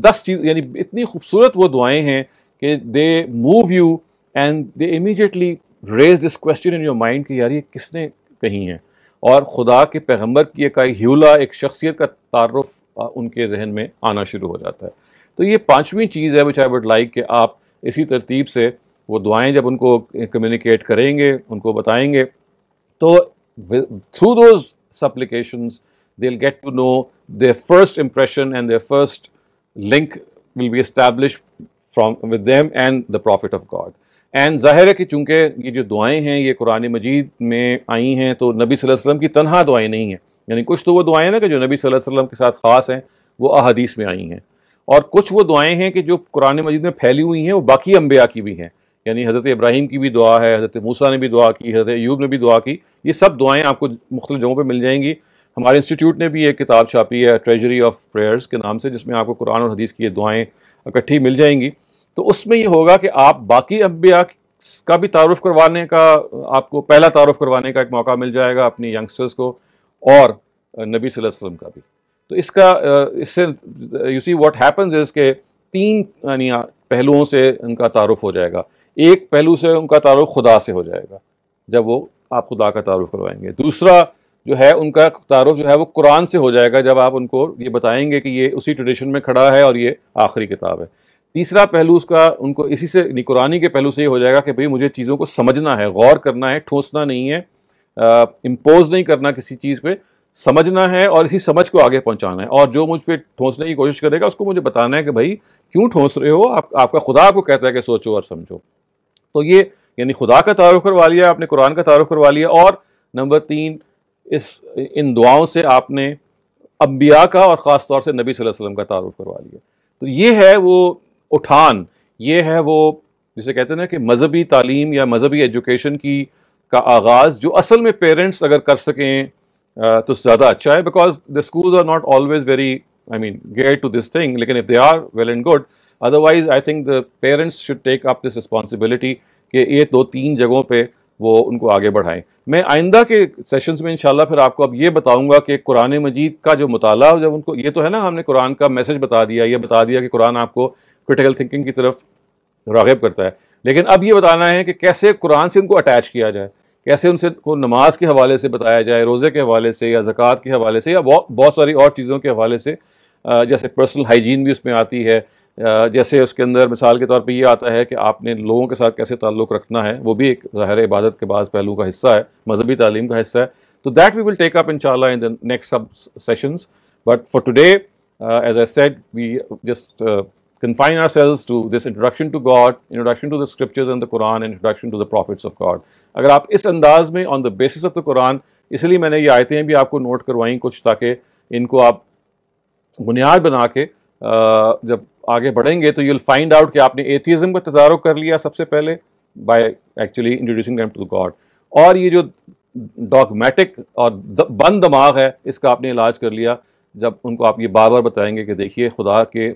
Speaker 1: 10 چیز، یعنی اتنی خوبصورت وہ دعائیں ہیں کہ they move you and they immediately raise this question in your mind کہ یار یہ کس نے کہی ہیں، اور خدا کے پیغمبر کی ایک ہیولا، ایک شخصیت کا تعارف ان کے ذہن میں آنا شروع ہو جاتا ہے۔ تو یہ پانچویں چیز ہے which I would like کہ آپ اسی ترتیب سے وہ دعائیں جب ان کو کمیونیکیٹ کریں گے، ان کو بتائیں گے، تو through those supplications they'll get to know their first impression and their first link will be established from with them and the prophet of God. And ظاہر ہے کہ چونکہ یہ جو دعائیں ہیں یہ قرآن مجید میں آئی ہیں، تو نبی صلی اللہ علیہ وسلم کی تنہا دعائیں نہیں ہیں، یعنی کچھ تو وہ دعائیں ہیں نا کہ جو نبی صلی اللہ علیہ وسلم کے ساتھ خاص ہیں، وہ احادیث میں آئی ہیں، اور کچھ وہ دعائیں ہیں کہ جو قرآن مجید میں پھیلی ہوئی ہیں، وہ باقی انبیاء کی بھی ہیں، یعنی حضرت ابراہیم کی بھی دعا ہے، حضرت موسیٰ نے بھی دعا کی، حضرت ایوب نے بھی دعا کی، یہ سب دعائیں آپ کو مختلف جگہوں پہ مل جائیں گی۔ ہمارے انسٹیٹیوٹ نے بھی ایک کتاب چھاپی ہے ٹریجری آف پریئرز کے نام سے، جس میں آپ کو قرآن اور حدیث کی یہ دعائیں اکٹھی مل جائیں گی۔ تو اس میں یہ ہوگا کہ آپ باقی انبیاء کا بھی تعارف کروانے کا، آپ کو پہلا تعارف کروانے کا ایک موقع مل جائے گا اپنی ینگسٹرز کو، اور نبی صلی اللہ علیہ وسلم کا بھی۔ تو اس کا اس سے you see what happens is کہ 3 یعنی پہلوؤں سے ان کا تعارف ہو جائے گا۔ ایک پہلو سے ان کا تعارف خدا سے ہو جائے گا جب وہ آپ خدا کا تعارف کروائیں گے، دوسرا جو ہے ان کا تعارف جو ہے وہ قرآن سے ہو جائے گا جب آپ ان کو یہ بتائیں گے کہ یہ اسی ٹریڈیشن میں کھڑا ہے اور یہ آخری کتاب ہے۔ تیسرا پہلو اس کا ان کو اسی سے قرآنی کے پہلو سے یہ ہو جائے گا کہ بھئی مجھے چیزوں کو سمجھنا ہے، غور کرنا ہے، ٹھونسنا نہیں ہے، امپوز نہیں کرنا کسی چیز پہ، سمجھنا ہے اور اسی سمجھ کو آگے پہنچانا ہے، اور جو مجھ پہ ٹھونسنے کی کوشش کرے گا اس کو مجھے بتانا ہے کہ بھئی کیوں ٹھونس رہے ہو، آپ کا خدا آپ کو کہتا ہے کہ سوچو اور سمجھو۔ تو یہ یعنی خدا کا تعارف کروا لیا آپ نے، قرآن کا تعارف کروا لیا، اور نمبر 3 ان دعاؤں سے آپ نے انبیاء کا اور خاص طور سے نبی صلی اللہ علیہ وسلم کا تعارف کروا لیا۔ تو یہ ہے وہ اٹھان، یہ ہے وہ جسے کہتے ہیں نا کہ مذہبی تعلیم یا مذہبی ایجوکیشن کا آغاز، جو اصل میں پیرنٹس اگر کر سکیں تو زیادہ اچھا ہے، because the schools are not always very geared to this thing، لیکن if they are well and good، otherwise I think the parents should take up this responsibility کہ یہ 2-3 جگہوں پہ وہ ان کو آگے بڑھائیں۔ میں آئندہ کے سیشنز میں انشاءاللہ پھر آپ کو اب یہ بتاؤں گا کہ قرآن مجید کا جو مطالعہ، جب ان کو یہ تو ہے نا ہم نے قرآن کا میسج بتا دیا، یہ بتا دیا کہ قرآن آپ کو کرٹیکل تھنکنگ کی طرف راغب کرتا ہے، لیکن اب یہ بتانا ہے کہ کیسے قرآن سے ان کو اٹیچ کیا جائے، کیسے ان سے کو نماز کے حوالے سے بتایا جائے، روزے کے حوالے سے یا زکوٰۃ کے حوالے سے، یا بہت ساری اور چیزوں کے حوالے سے، جیسے پرسنل ہائیجین بھی اس میں آتی ہے، جیسے اس کے اندر مثال کے طور پہ یہ آتا ہے کہ آپ نے لوگوں کے ساتھ کیسے تعلق رکھنا ہے، وہ بھی ایک ظاہر عبادت کے بعض پہلو کا حصہ ہے، مذہبی تعلیم کا حصہ ہے۔ تو دیٹ وی ول ٹیک اپ انشاءاللہ ان the next sub sessions. But for today, as I said, we just confine ourselves to this introduction to God, introduction to the scriptures and the Quran, introduction to the prophets of God. اگر آپ اس انداز میں on the basis of the Quran، اس لیے میں نے یہ آیتیں بھی آپ کو نوٹ کروائیں کچھ، تاکہ ان کو آپ بنیاد بنا کے جب آگے بڑھیں گے تو you'll find out کہ آپ نے ایتھیزم کا تدارک کر لیا سب سے پہلے by actually introducing them to God، اور یہ جو ڈاگمیٹک اور بند دماغ ہے اس کا آپ نے علاج کر لیا جب ان کو آپ یہ بار بار بتائیں گے کہ دیکھیے خدا کے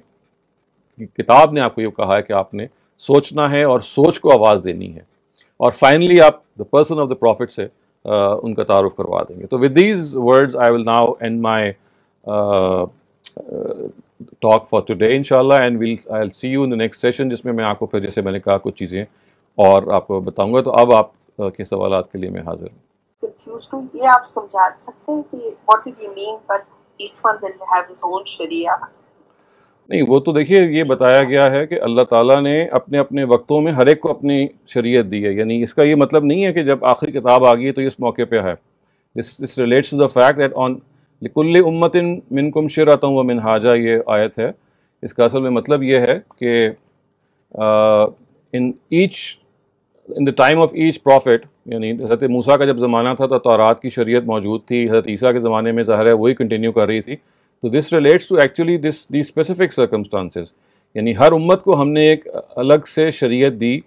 Speaker 1: کتاب نے آپ کو یہ کہا ہے کہ آپ نے سوچنا ہے اور سوچ کو آواز دینی ہے، اور فائنلی آپ the person of the prophet سے ان کا تعارف کروا دیں گے۔ تو with these words I will now end my talk for today inshallah, and I'll see you in the next session، جس میں میں آپ کو پھر جیسے میں نے کہا کچھ چیزیں اور آپ کو بتاؤں گا۔ تو اب آپ کے سوالات کے لیے میں حاضر ہوں۔
Speaker 2: کنفیوزڈ ہوں، یہ آپ سمجھا سکتے ہیں کہ what did you mean but each one will have his own sharia؟
Speaker 1: نہیں وہ تو دیکھیے یہ بتایا گیا ہے کہ اللہ تعالیٰ نے اپنے اپنے وقتوں میں ہر ایک کو اپنی شریعت دی ہے، یعنی اس کا یہ مطلب نہیں ہے کہ جب آخری کتاب آ گئی تو اس موقع پہ ہے. This relates to the fact that on لِكُلِّ أُمَّةٍ مِّنْكُمْ شِرْعَةٌ وَمِنْهَاجًا، یہ آیت ہے. اس کا اصل میں مطلب یہ ہے کہ in the time of each prophet، یعنی حضرت موسیٰ کا جب زمانہ تھا تو تورات کی شریعت موجود تھی، حضرت عیسیٰ کے زمانے میں ظاہر ہے وہی کنٹینیو کر رہی تھی. تو this relates to actually these specific circumstances، یعنی ہر امت کو ہم نے ایک الگ سے شریعت دی.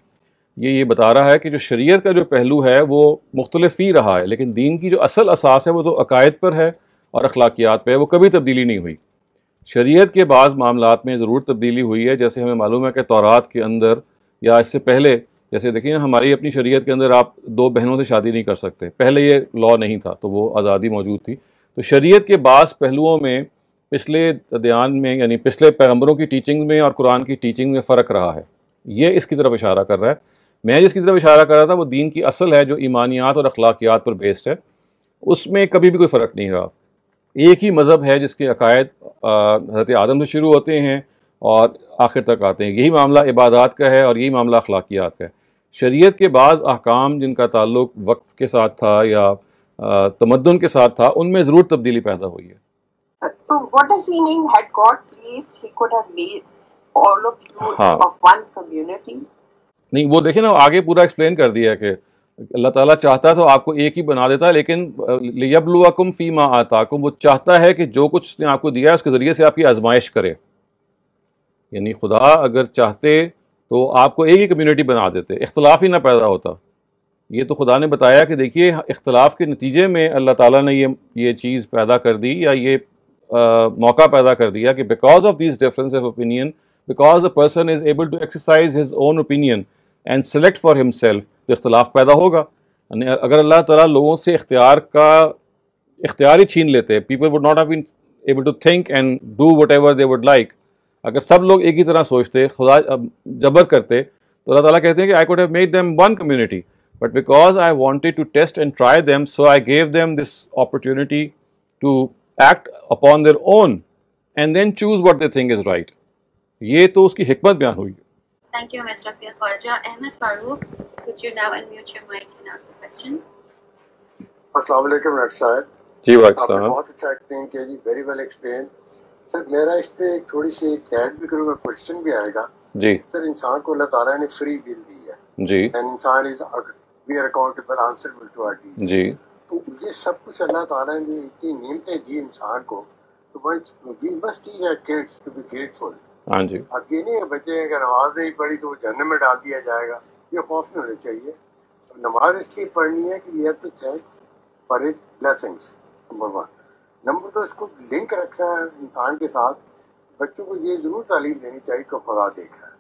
Speaker 1: یہ بتا رہا ہے کہ جو شریعت کا جو پہلو ہے وہ مختلف ہی رہا ہے، لیکن دین کی جو اصل اساس ہے وہ تو عقائد پر ہے اور اخلاقیات پہ ہے، وہ کبھی تبدیلی نہیں ہوئی. شریعت کے بعض معاملات میں ضرور تبدیلی ہوئی ہے، جیسے ہمیں معلوم ہے کہ تورات کے اندر یا اس سے پہلے، جیسے دیکھیں ہماری اپنی شریعت کے اندر آپ 2 بہنوں سے شادی نہیں کر سکتے، پہلے یہ لا نہیں تھا تو وہ آزادی موجود تھی. تو شریعت کے بعض پہلوؤں میں پچھلے دیان میں، یعنی پچھلے پیغمبروں کی ٹیچنگ میں اور قرآن کی ٹیچنگ میں فرق رہا ہے. یہ اس کی طرف اشارہ کر رہا ہے. میں جس کی طرف اشارہ کر رہا تھا وہ دین کی اصل ہے جو ایمانیات اور اخلاقیات پر بیسڈ ہے، اس میں کبھی بھی کوئی فرق نہیں رہا. ایک ہی مذہب ہے جس کے عقائد حضرت آدم سے شروع ہوتے ہیں اور آخر تک آتے ہیں. یہی معاملہ عبادات کا ہے اور یہی معاملہ اخلاقیات کا ہے. شریعت کے بعض احکام جن کا تعلق وقت کے ساتھ تھا یا تمدن کے ساتھ تھا، ان میں ضرور تبدیلی پیدا ہوئی ہے.
Speaker 2: So what does he mean? Had God pleased, he could have made all of you
Speaker 1: ہاں
Speaker 2: of one community?
Speaker 1: نہیں وہ دیکھیں نا آگے پورا ایکسپلین کر دیا ہے کہ اللہ تعالیٰ چاہتا تو آپ کو ایک ہی بنا دیتا، لیکن لیبلوکم فی ما آتاکم، وہ چاہتا ہے کہ جو کچھ اس نے آپ کو دیا ہے اس کے ذریعے سے آپ کی آزمائش کرے. یعنی خدا اگر چاہتے تو آپ کو ایک ہی کمیونٹی بنا دیتے، اختلاف ہی نہ پیدا ہوتا. یہ تو خدا نے بتایا کہ دیکھیے اختلاف کے نتیجے میں اللہ تعالیٰ نے یہ چیز پیدا کر دی یا یہ موقع پیدا کر دیا کہ because of these difference of opinion, because a person is able to exercise his own opinion and select for himself, تو اختلاف پیدا ہوگا. یعنی اگر اللہ تعالیٰ لوگوں سے اختیار ہی چھین لیتے، people would not have been able to think and do whatever they would like. اگر سب لوگ ایک ہی طرح سوچتے، خدا جبر کرتے، تو اللہ تعالیٰ کہتے ہیں کہ I could have made them one community, but because I wanted to test and try them, so I gave them this opportunity to act upon their own and then choose what they think is right. یہ تو اس کی حکمت بیان ہوئی ہے.
Speaker 3: Thank you, Ms. Rafia Kharja. Ahmed Farouk, could you now unmute your mic and ask the question?
Speaker 4: السلام علیکم doctor صاحب.
Speaker 1: جی
Speaker 4: آپ نے
Speaker 1: السلام.
Speaker 4: بہت اچھا ایکسپلین کیا جی، ویری ویل ایکسپلین. سر میرا اس پہ ایک تھوڑی سی ایڈ بھی کروں گا، کوشچن بھی آئے گا.
Speaker 1: جی
Speaker 4: سر انسان کو اللہ تعالیٰ نے فری ول دی ہے،
Speaker 1: جی
Speaker 4: انسان as we are accountable answerable to our deeds.
Speaker 1: جی
Speaker 4: تو یہ سب کچھ اللہ تعالیٰ نے اتنی نعمتیں دی انسان کو، تو we must teach our kids to be grateful.
Speaker 1: ہاں جی.
Speaker 4: اب یہ نہیں ہے بچے اگر نماز نہیں پڑھی تو وہ جہنم میں ڈال دیا جائے گا، یہ خوف نہیں ہونا چاہیے. نماز اس لیے پڑھنی ہے کہ we have to thank for his blessings, number 1. Number 2 اس کو لنک رکھنا ہے انسان کے ساتھ. بچوں کو یہ ضرور تعلیم دینی چاہیے کہ خدا دیکھ رہا ہے.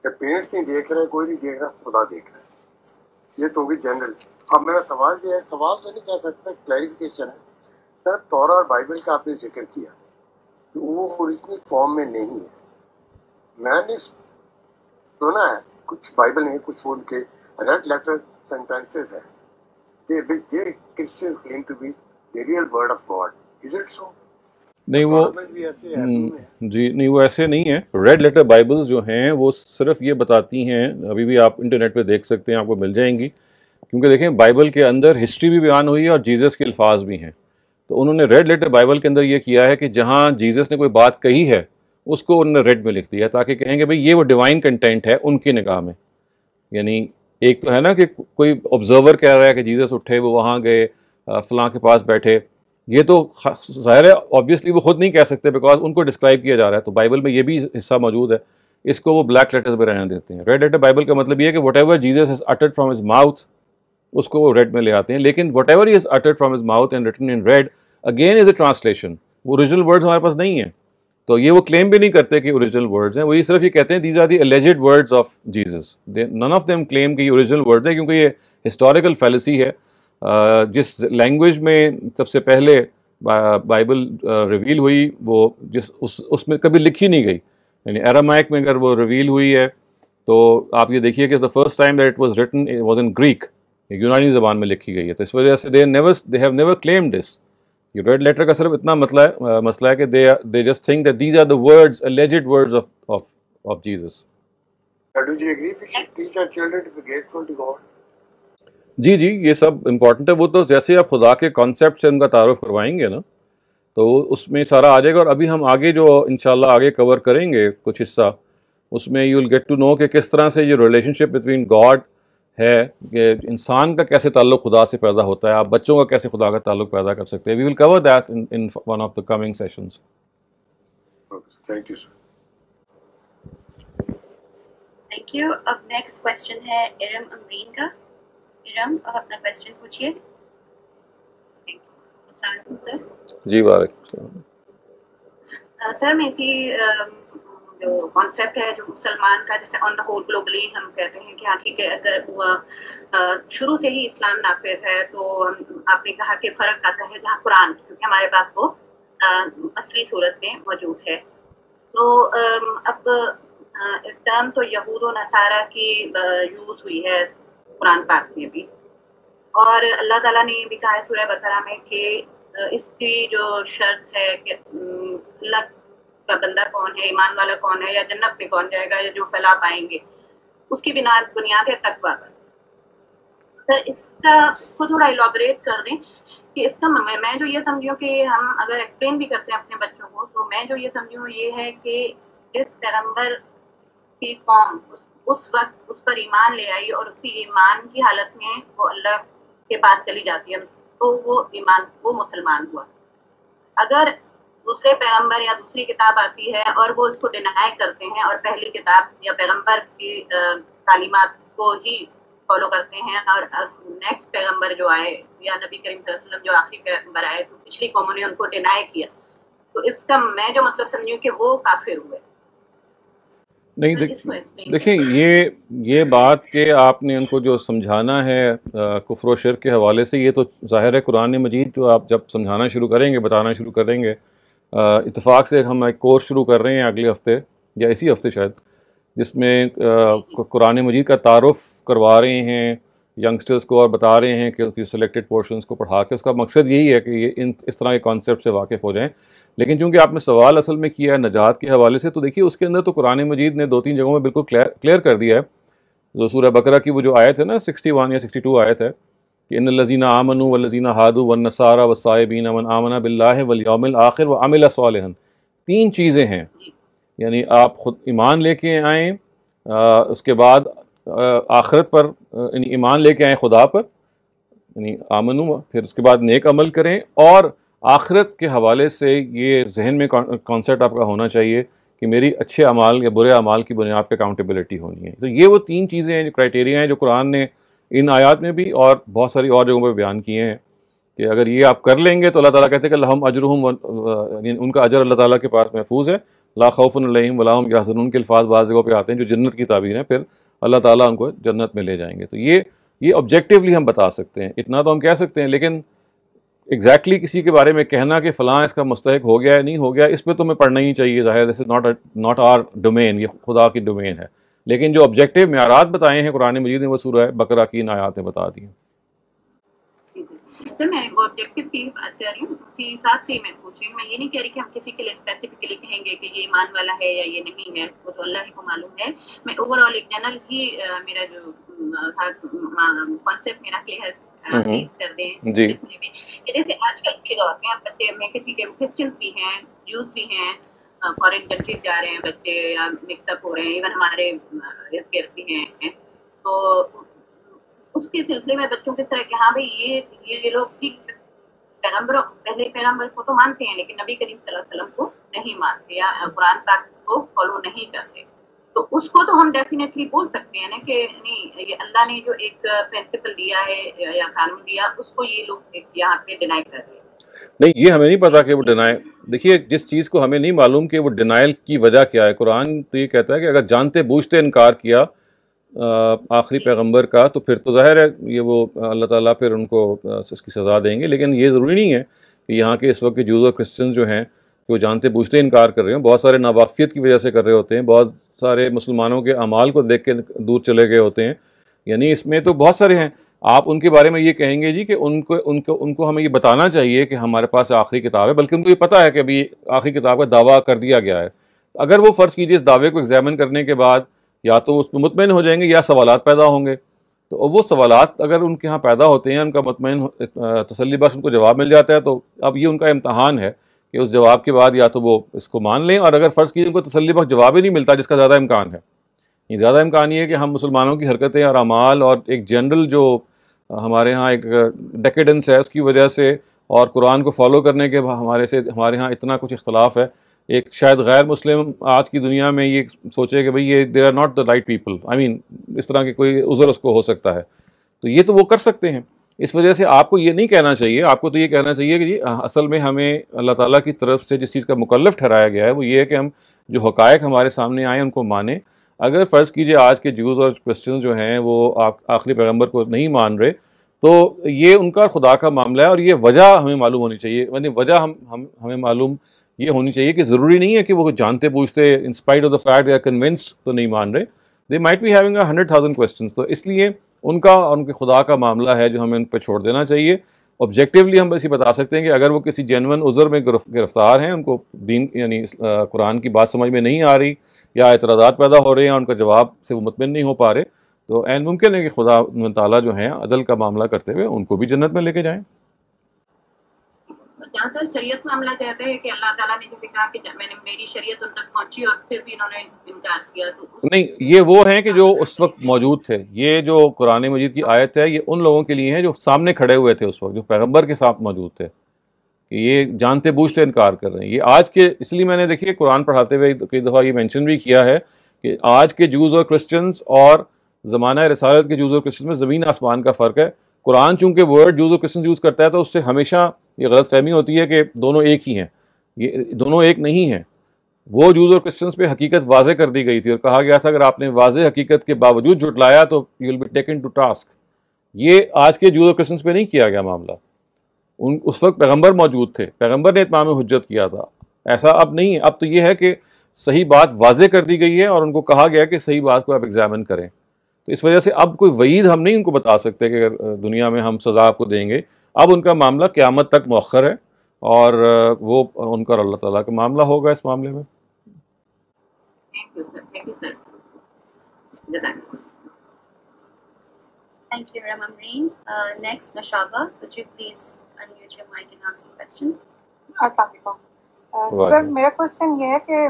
Speaker 4: جب پیرنٹس نہیں دیکھ رہے، کوئی نہیں دیکھ رہا، خدا دیکھ رہا ہے. یہ تو ہوگی جنرل. اب میرا سوال یہ ہے، سوال تو نہیں کہہ سکتا، کلیریفیکیشن ہے. سر تورا اور بائبل کا آپ نے ذکر کیا کہ وہ اوریجنل فارم میں نہیں ہے. میں نے سنا ہے کچھ بائبل نہیں، کچھ ان کے ریڈ لیٹر سینٹینسز ہیں Christians claim to be the real word of God. Is it so?
Speaker 1: نہیں وہ جی نہیں وہ ایسے نہیں ہے. ریڈ لیٹر بائبلز جو ہیں وہ صرف یہ بتاتی ہیں، ابھی بھی آپ انٹرنیٹ پہ دیکھ سکتے ہیں، آپ کو مل جائیں گی، کیونکہ دیکھیں بائبل کے اندر ہسٹری بھی بیان ہوئی ہے اور جیزس کے الفاظ بھی ہیں. تو انہوں نے ریڈ لیٹر بائبل کے اندر یہ کیا ہے کہ جہاں جیزس نے کوئی بات کہی ہے اس کو انہوں نے ریڈ میں لکھ دیا تاکہ کہیں گے بھئی یہ وہ ڈیوائن کنٹینٹ ہے ان کی نگاہ میں. یعنی ایک تو ہے نا کہ کوئی آبزرور کہہ رہا ہے کہ جیزس اٹھے، وہ وہاں گئے، فلاں کے پاس بیٹھے، یہ تو ظاہر ہے آبویسلی وہ خود نہیں کہہ سکتے بیکاز ان کو ڈسکرائب کیا جا رہا ہے. تو بائبل میں یہ بھی حصہ موجود ہے، اس کو وہ بلیک لیٹرز میں رہنے دیتے ہیں. ریڈ لیٹر بائبل کا مطلب یہ ہے کہ whatever Jesus has uttered from his mouth اس کو وہ ریڈ میں لے آتے ہیں. لیکن whatever he has uttered from his mouth and written in red again is a translation. وہ اوریجنل ورڈز ہمارے پاس نہیں ہیں، تو یہ وہ کلیم بھی نہیں کرتے کہ اوریجنل ورڈز ہیں. وہی صرف یہ کہتے ہیں these are the alleged words of Jesus. None of them claim کہ یہ اوریجنل ورڈز ہیں، کیونکہ یہ ہسٹوریکل فیلسی ہے. جس لینگویج میں سب سے پہلے بائبل ریویل ہوئی وہ اس میں کبھی لکھی نہیں گئی. یعنی ایرامائک میں اگر وہ ریویل ہوئی ہے تو آپ یہ دیکھیے کہ the first time that it was written was in Greek, یونانی زبان میں لکھی گئی ہے. تو اس وجہ سے دے ہیو نیور کلیمڈ دس. یہ ریڈ لیٹر کا صرف اتنا مسئلہ ہے کہ they just think that these are the words, alleged words of Jesus.
Speaker 4: Do you agree we should teach our children to be grateful to God?
Speaker 1: جی یہ سب important ہے. وہ تو جیسے آپ خدا کے کانسیپٹ سے ان کا تعارف کروائیں گے نا تو اس میں سارا آ جائے گا. اور ابھی ہم آگے جو انشاءاللہ آگے کور کریں گے کچھ حصہ, اس میں you will get to know کہ کس طرح سے یہ ریلیشن شپ بٹوین گاڈ ہے, کہ انسان کا کیسے تعلق خدا سے پیدا ہوتا ہے, آپ بچوں کا کیسے خدا کا تعلق پیدا کر سکتے ہیں. We will cover that in one of the coming sessions.
Speaker 4: Thank you sir.
Speaker 3: Thank you. اب نیکسٹ کوشچن ہے ارم امرین کا. ارم آپ اپنا کوشچن پوچھیے. السلام علیکم سر.
Speaker 1: جی وعلیکم السلام.
Speaker 5: سر میں اسی جو کانسیپٹ ہے جو مسلمان کا, جیسے آن دا ہول گلوبلی ہم کہتے ہیں کہ ہاں ٹھیک ہے, اگر وہ شروع سے ہی اسلام نافذ ہے تو آپ نے کہا کہ فرق آتا ہے جہاں قرآن, کیونکہ ہمارے پاس وہ اصلی صورت میں موجود ہے. تو اب ایک ٹرم تو یہود و نصارہ کی یوز ہوئی ہے قرآن پاک میں بھی, اور اللہ تعالیٰ نے یہ بھی کہا ہے سورہ بقرہ میں کہ اس کی جو شرط ہے کہ اللہ کا بندہ کون ہے, ایمان والا کون ہے, یا جنت میں کون جائے گا, یا جو فلاح پائیں گے, اس کی بنیاد ہے تقویٰ پر. سر اس کو تھوڑا ایلابریٹ کر دیں کہ اس کا میں جو یہ سمجھوں کہ ہم اگر ایکسپلین بھی کرتے ہیں اپنے بچوں کو, تو میں جو یہ سمجھوں یہ ہے کہ جس پیغمبر کی قوم اس وقت اس پر ایمان لے آئی اور اسی ایمان کی حالت میں وہ اللہ کے پاس چلی جاتی ہے, تو وہ مسلمان ہوا. اگر دوسرے پیغمبر یا دوسری کتاب آتی ہے اور وہ اس کو ڈینائی کرتے ہیں اور پہلی کتاب یا پیغمبر کی تعلیمات کو ہی فالو کرتے ہیں, اور نیکسٹ پیغمبر جو آئے یا نبی کریم صلی اللہ علیہ وسلم جو آخری پیغمبر آئے تو پچھلی قوموں نے ان کو ڈینائی کیا, تو اس کا میں جو مطلب سمجھوں کہ وہ کافر ہوئے.
Speaker 1: نہیں دیکھیں یہ بات کہ آپ نے ان کو جو سمجھانا ہے کفر و شرک کے حوالے سے, یہ تو ظاہر ہے قرآن مجید جو آپ جب سمجھانا شروع کریں گے, بتانا شروع کریں گے, اتفاق سے ہم ایک کورس شروع کر رہے ہیں اگلے ہفتے یا اسی ہفتے شاید, جس میں قرآن مجید کا تعارف کروا رہے ہیں ینگسٹرز کو اور بتا رہے ہیں کہ اس کی سلیکٹڈ پورشنز کو پڑھا کے. اس کا مقصد یہی ہے کہ یہ اس طرح کے کانسیپٹ سے واقف ہو جائیں. لیکن چونکہ آپ نے سوال اصل میں کیا ہے نجات کے حوالے سے, تو دیکھیے اس کے اندر تو قرآن مجید نے 2-3 جگہوں میں بالکل کلیئر کر دیا ہے. جو سورہ بقرہ کی وہ جو آیت ہے نا 61 یا 62 آیت ہے کہ ان الذین آمنوا والذین ہادوا والنصارى والصائبین من آمن باللہ والیوم الآخر وعمل صالحا. 3 چیزیں ہیں, یعنی آپ خود ایمان لے کے آئیں, اس کے بعد آخرت پر یعنی ایمان لے کے آئیں خدا پر, یعنی آمنوا, پھر اس کے بعد نیک عمل کریں, اور آخرت کے حوالے سے یہ ذہن میں کانسیپٹ آپ کا ہونا چاہیے کہ میری اچھے اعمال یا برے اعمال کی بنیاد پہ اکاؤنٹیبلٹی ہونی ہے. تو یہ وہ 3 چیزیں ہیں, جو کرائٹیریا ہیں جو قرآن نے ان آیات میں بھی اور بہت ساری اور جگہوں پہ بیان کیے ہیں کہ اگر یہ آپ کر لیں گے تو اللہ تعالیٰ کہتے ہیں کہ لہم اجرہم, یعنی ان کا اجر اللہ تعالیٰ کے پاس محفوظ ہے. لا خوف علیہم ولا ہم یحزنون کے الفاظ بعض جگہوں پہ آتے ہیں جو جنت کی تعبیر ہیں, پھر اللہ تعالیٰ ان کو جنت میں لے جائیں گے. تو یہ آبجیکٹیولی ہم بتا سکتے ہیں, اتنا تو ہم کہہ سکتے ہیں. لیکن ایگزیکٹلی کسی کے بارے میں کہنا کہ فلاں اس کا مستحق ہو گیا ہے نہیں ہو گیا, اس پہ تو ہمیں پڑھنا ہی چاہیے. ظاہر دس از ناٹ آر ڈومین, یہ خدا کی ڈومین ہے. لیکن جو آبجیکٹیو معیارات بتائے ہیں قرآن مجید نے وہ سورہ بقرہ کی ان آیات میں بتا دی ہیں.
Speaker 5: سر میں وہ آبجیکٹیو کی بات کر رہی ہوں, اسی ساتھ سے میں پوچھ رہی ہوں, میں یہ نہیں کہہ رہی کہ ہم کسی کے لیے اسپیسیفکلی کہیں گے کہ یہ ایمان والا ہے یا یہ نہیں ہے, وہ تو اللہ ہی کو معلوم ہے. میں اوور آل ایک جنرل ہی میرا جو کانسیپٹ میرا کلیئر کر دیں سلسلے میں. جیسے آج کل کے دور میں اب بچے میں کہ ٹھیک ہے کرسچنس بھی ہیں, جوز بھی ہیں, فارن کنٹریز جا رہے ہیں بچے یا مکس اپ ہو رہے ہیں, ایون ہمارے ارد گرد بھی ہیں, تو اس کے سلسلے میں بچوں کی طرح کہ ہاں بھائی یہ لوگ ٹھیک پہلے پیغمبر کو تو مانتے ہیں لیکن نبی کریم صلی اللہ علیہ وسلم کو نہیں مانتے یا قرآن پاک کو فالو نہیں کرتے, تو اس کو تو ہم ڈیفینیٹلی بول سکتے ہیں نا کہ نہیں, یہ اللہ نے جو ایک پرنسپل دیا ہے یا قانون دیا اس کو یہ لوگ یہاں پہ ڈینائی کر رہے ہیں.
Speaker 1: نہیں, یہ ہمیں نہیں پتا کہ وہ ڈینائی, دیکھیے جس چیز کو ہمیں نہیں معلوم کہ وہ ڈینائل کی وجہ کیا ہے. قرآن تو یہ کہتا ہے کہ اگر جانتے بوجھتے انکار کیا آخری پیغمبر کا تو پھر تو ظاہر ہے یہ وہ اللہ تعالیٰ پھر ان کو اس کی سزا دیں گے. لیکن یہ ضروری نہیں ہے کہ یہاں کے اس وقت کے جوز اور کرسچنز جو ہیں وہ جانتے بوجھتے انکار کر رہے ہیں. بہت سارے ناواقفیت کی وجہ سے کر رہے ہوتے ہیں, بہت سارے مسلمانوں کے اعمال کو دیکھ کے دور چلے گئے ہوتے ہیں. یعنی اس میں تو بہت سارے ہیں. آپ ان کے بارے میں یہ کہیں گے جی کہ ان کو ہمیں یہ بتانا چاہیے کہ ہمارے پاس آخری کتاب ہے، بلکہ ان کو یہ پتہ ہے کہ ابھی آخری کتاب کا دعویٰ کر دیا گیا ہے. اگر وہ فرض کیجیے اس دعوے کو ایگزامن کرنے کے بعد یا تو اس پہ مطمئن ہو جائیں گے یا سوالات پیدا ہوں گے. تو وہ سوالات اگر ان کے ہاں پیدا ہوتے ہیں، ان کا مطمئن تسلی بخش ان کو جواب مل جاتا ہے، تو اب یہ ان کا امتحان ہے کہ اس جواب کے بعد یا تو وہ اس کو مان لیں، اور اگر فرض کیجیے ان کو تسلی بخش جواب ہی نہیں ملتا، جس کا زیادہ امکان ہے، یہ زیادہ امکان یہ ہے کہ ہم مسلمانوں کی حرکتیں اور اعمال اور ایک جنرل جو ہمارے ہاں ایک ڈیکیڈنس ہے اس کی وجہ سے، اور قرآن کو فالو کرنے کے ہمارے ہاں اتنا کچھ اختلاف ہے. ایک شاید غیر مسلم آج کی دنیا میں یہ سوچے کہ بھئی یہ they are not the right people, اس طرح کے کوئی عذر اس کو ہو سکتا ہے. تو یہ تو وہ کر سکتے ہیں. اس وجہ سے آپ کو یہ نہیں کہنا چاہیے، آپ کو تو یہ کہنا چاہیے کہ جی اصل میں ہمیں اللہ تعالیٰ کی طرف سے جس چیز کا مکلف ٹھہرایا گیا ہے وہ یہ ہے کہ ہم جو حقائق ہمارے سامنے آئیں ان کو مانیں. اگر فرض کیجئے آج کے جوز اور کرسچن جو ہیں وہ آخری پیغمبر کو نہیں مان رہے، تو یہ ان کا خدا کا معاملہ ہے، اور یہ وجہ ہمیں معلوم ہونی چاہیے. یعنی وجہ ہمیں معلوم یہ ہونی چاہیے کہ ضروری نہیں ہے کہ وہ جانتے پوچھتے in spite of the fact they are convinced تو نہیں مان رہے. They might be having 100,000 questions. تو اس لیے ان کا اور ان کے خدا کا معاملہ ہے جو ہمیں ان پہ چھوڑ دینا چاہیے. آبجیکٹیولی ہم بس یہ بتا سکتے ہیں کہ اگر وہ کسی جینون عذر میں گرفتار ہیں، ان کو دین یعنی قرآن کی بات سمجھ میں نہیں آ رہی یا اعتراضات پیدا ہو رہے ہیں اور ان کا جواب سے وہ مطمئن نہیں ہو پا رہے، تو عین ممکن ہے کہ خدا تعالیٰ جو ہیں عدل کا معاملہ کرتے ہوئے ان کو بھی جنت میں لے کے جائیں.
Speaker 5: جہاں تک شریعت معاملہ کہتے ہیں کہ اللہ تعالیٰ نے جب کہا کہ میں نے میری شریعت ان تک پہنچی اور پھر بھی انہوں نے انکار کیا، تو
Speaker 1: نہیں، یہ وہ ہیں کہ جو اس وقت موجود تھے. یہ جو قرآن مجید کی آیت ہے یہ ان لوگوں کے لیے ہے جو سامنے کھڑے ہوئے تھے اس وقت، جو پیغمبر کے ساتھ موجود تھے، کہ یہ جانتے بوجھتے انکار کر رہے ہیں. یہ آج کے، اس لیے میں نے دیکھیے قرآن پڑھاتے ہوئے کئی دفعہ یہ مینشن بھی کیا ہے کہ آج کے جوز اور کرسچنز اور زمانہ رسالت کے جوز اور کرسچنز میں زمین آسمان کا فرق ہے. قرآن چونکہ ورڈ جوز اور کرسچنز یوز کرتا ہے تو اس سے ہمیشہ یہ غلط فہمی ہوتی ہے کہ دونوں ایک ہی ہیں. یہ دونوں ایک نہیں ہیں. وہ جوز اور کرسچنز پہ حقیقت واضح کر دی گئی تھی اور کہا گیا تھا اگر آپ نے واضح حقیقت کے باوجود جھٹلایا تو you will be taken to task. یہ آج کے جوز اور کرسچنز پہ نہیں کیا گیا معاملہ. اس وقت پیغمبر موجود تھے، پیغمبر نے اتمام حجت کیا تھا. ایسا اب نہیں ہے. اب تو یہ ہے کہ صحیح بات واضح کر دی گئی ہے اور ان کو کہا گیا کہ صحیح بات کو آپ ایگزامن کریں. تو اس وجہ سے اب کوئی وعید ہم نہیں ان کو بتا سکتے کہ اگر دنیا میں ہم سزا آپ کو دیں گے. اب ان کا معاملہ قیامت تک مؤخر ہے اور وہ ان کا اللہ تعالیٰ کا معاملہ ہوگا اس معاملے میں.
Speaker 5: Thank you, sir. Jazakallah.
Speaker 3: Thank you, Ramamreen. Next, Nashaba, could you please unmute your mic and ask a question?
Speaker 2: السلام علیکم سر. میرا کوشچن یہ ہے کہ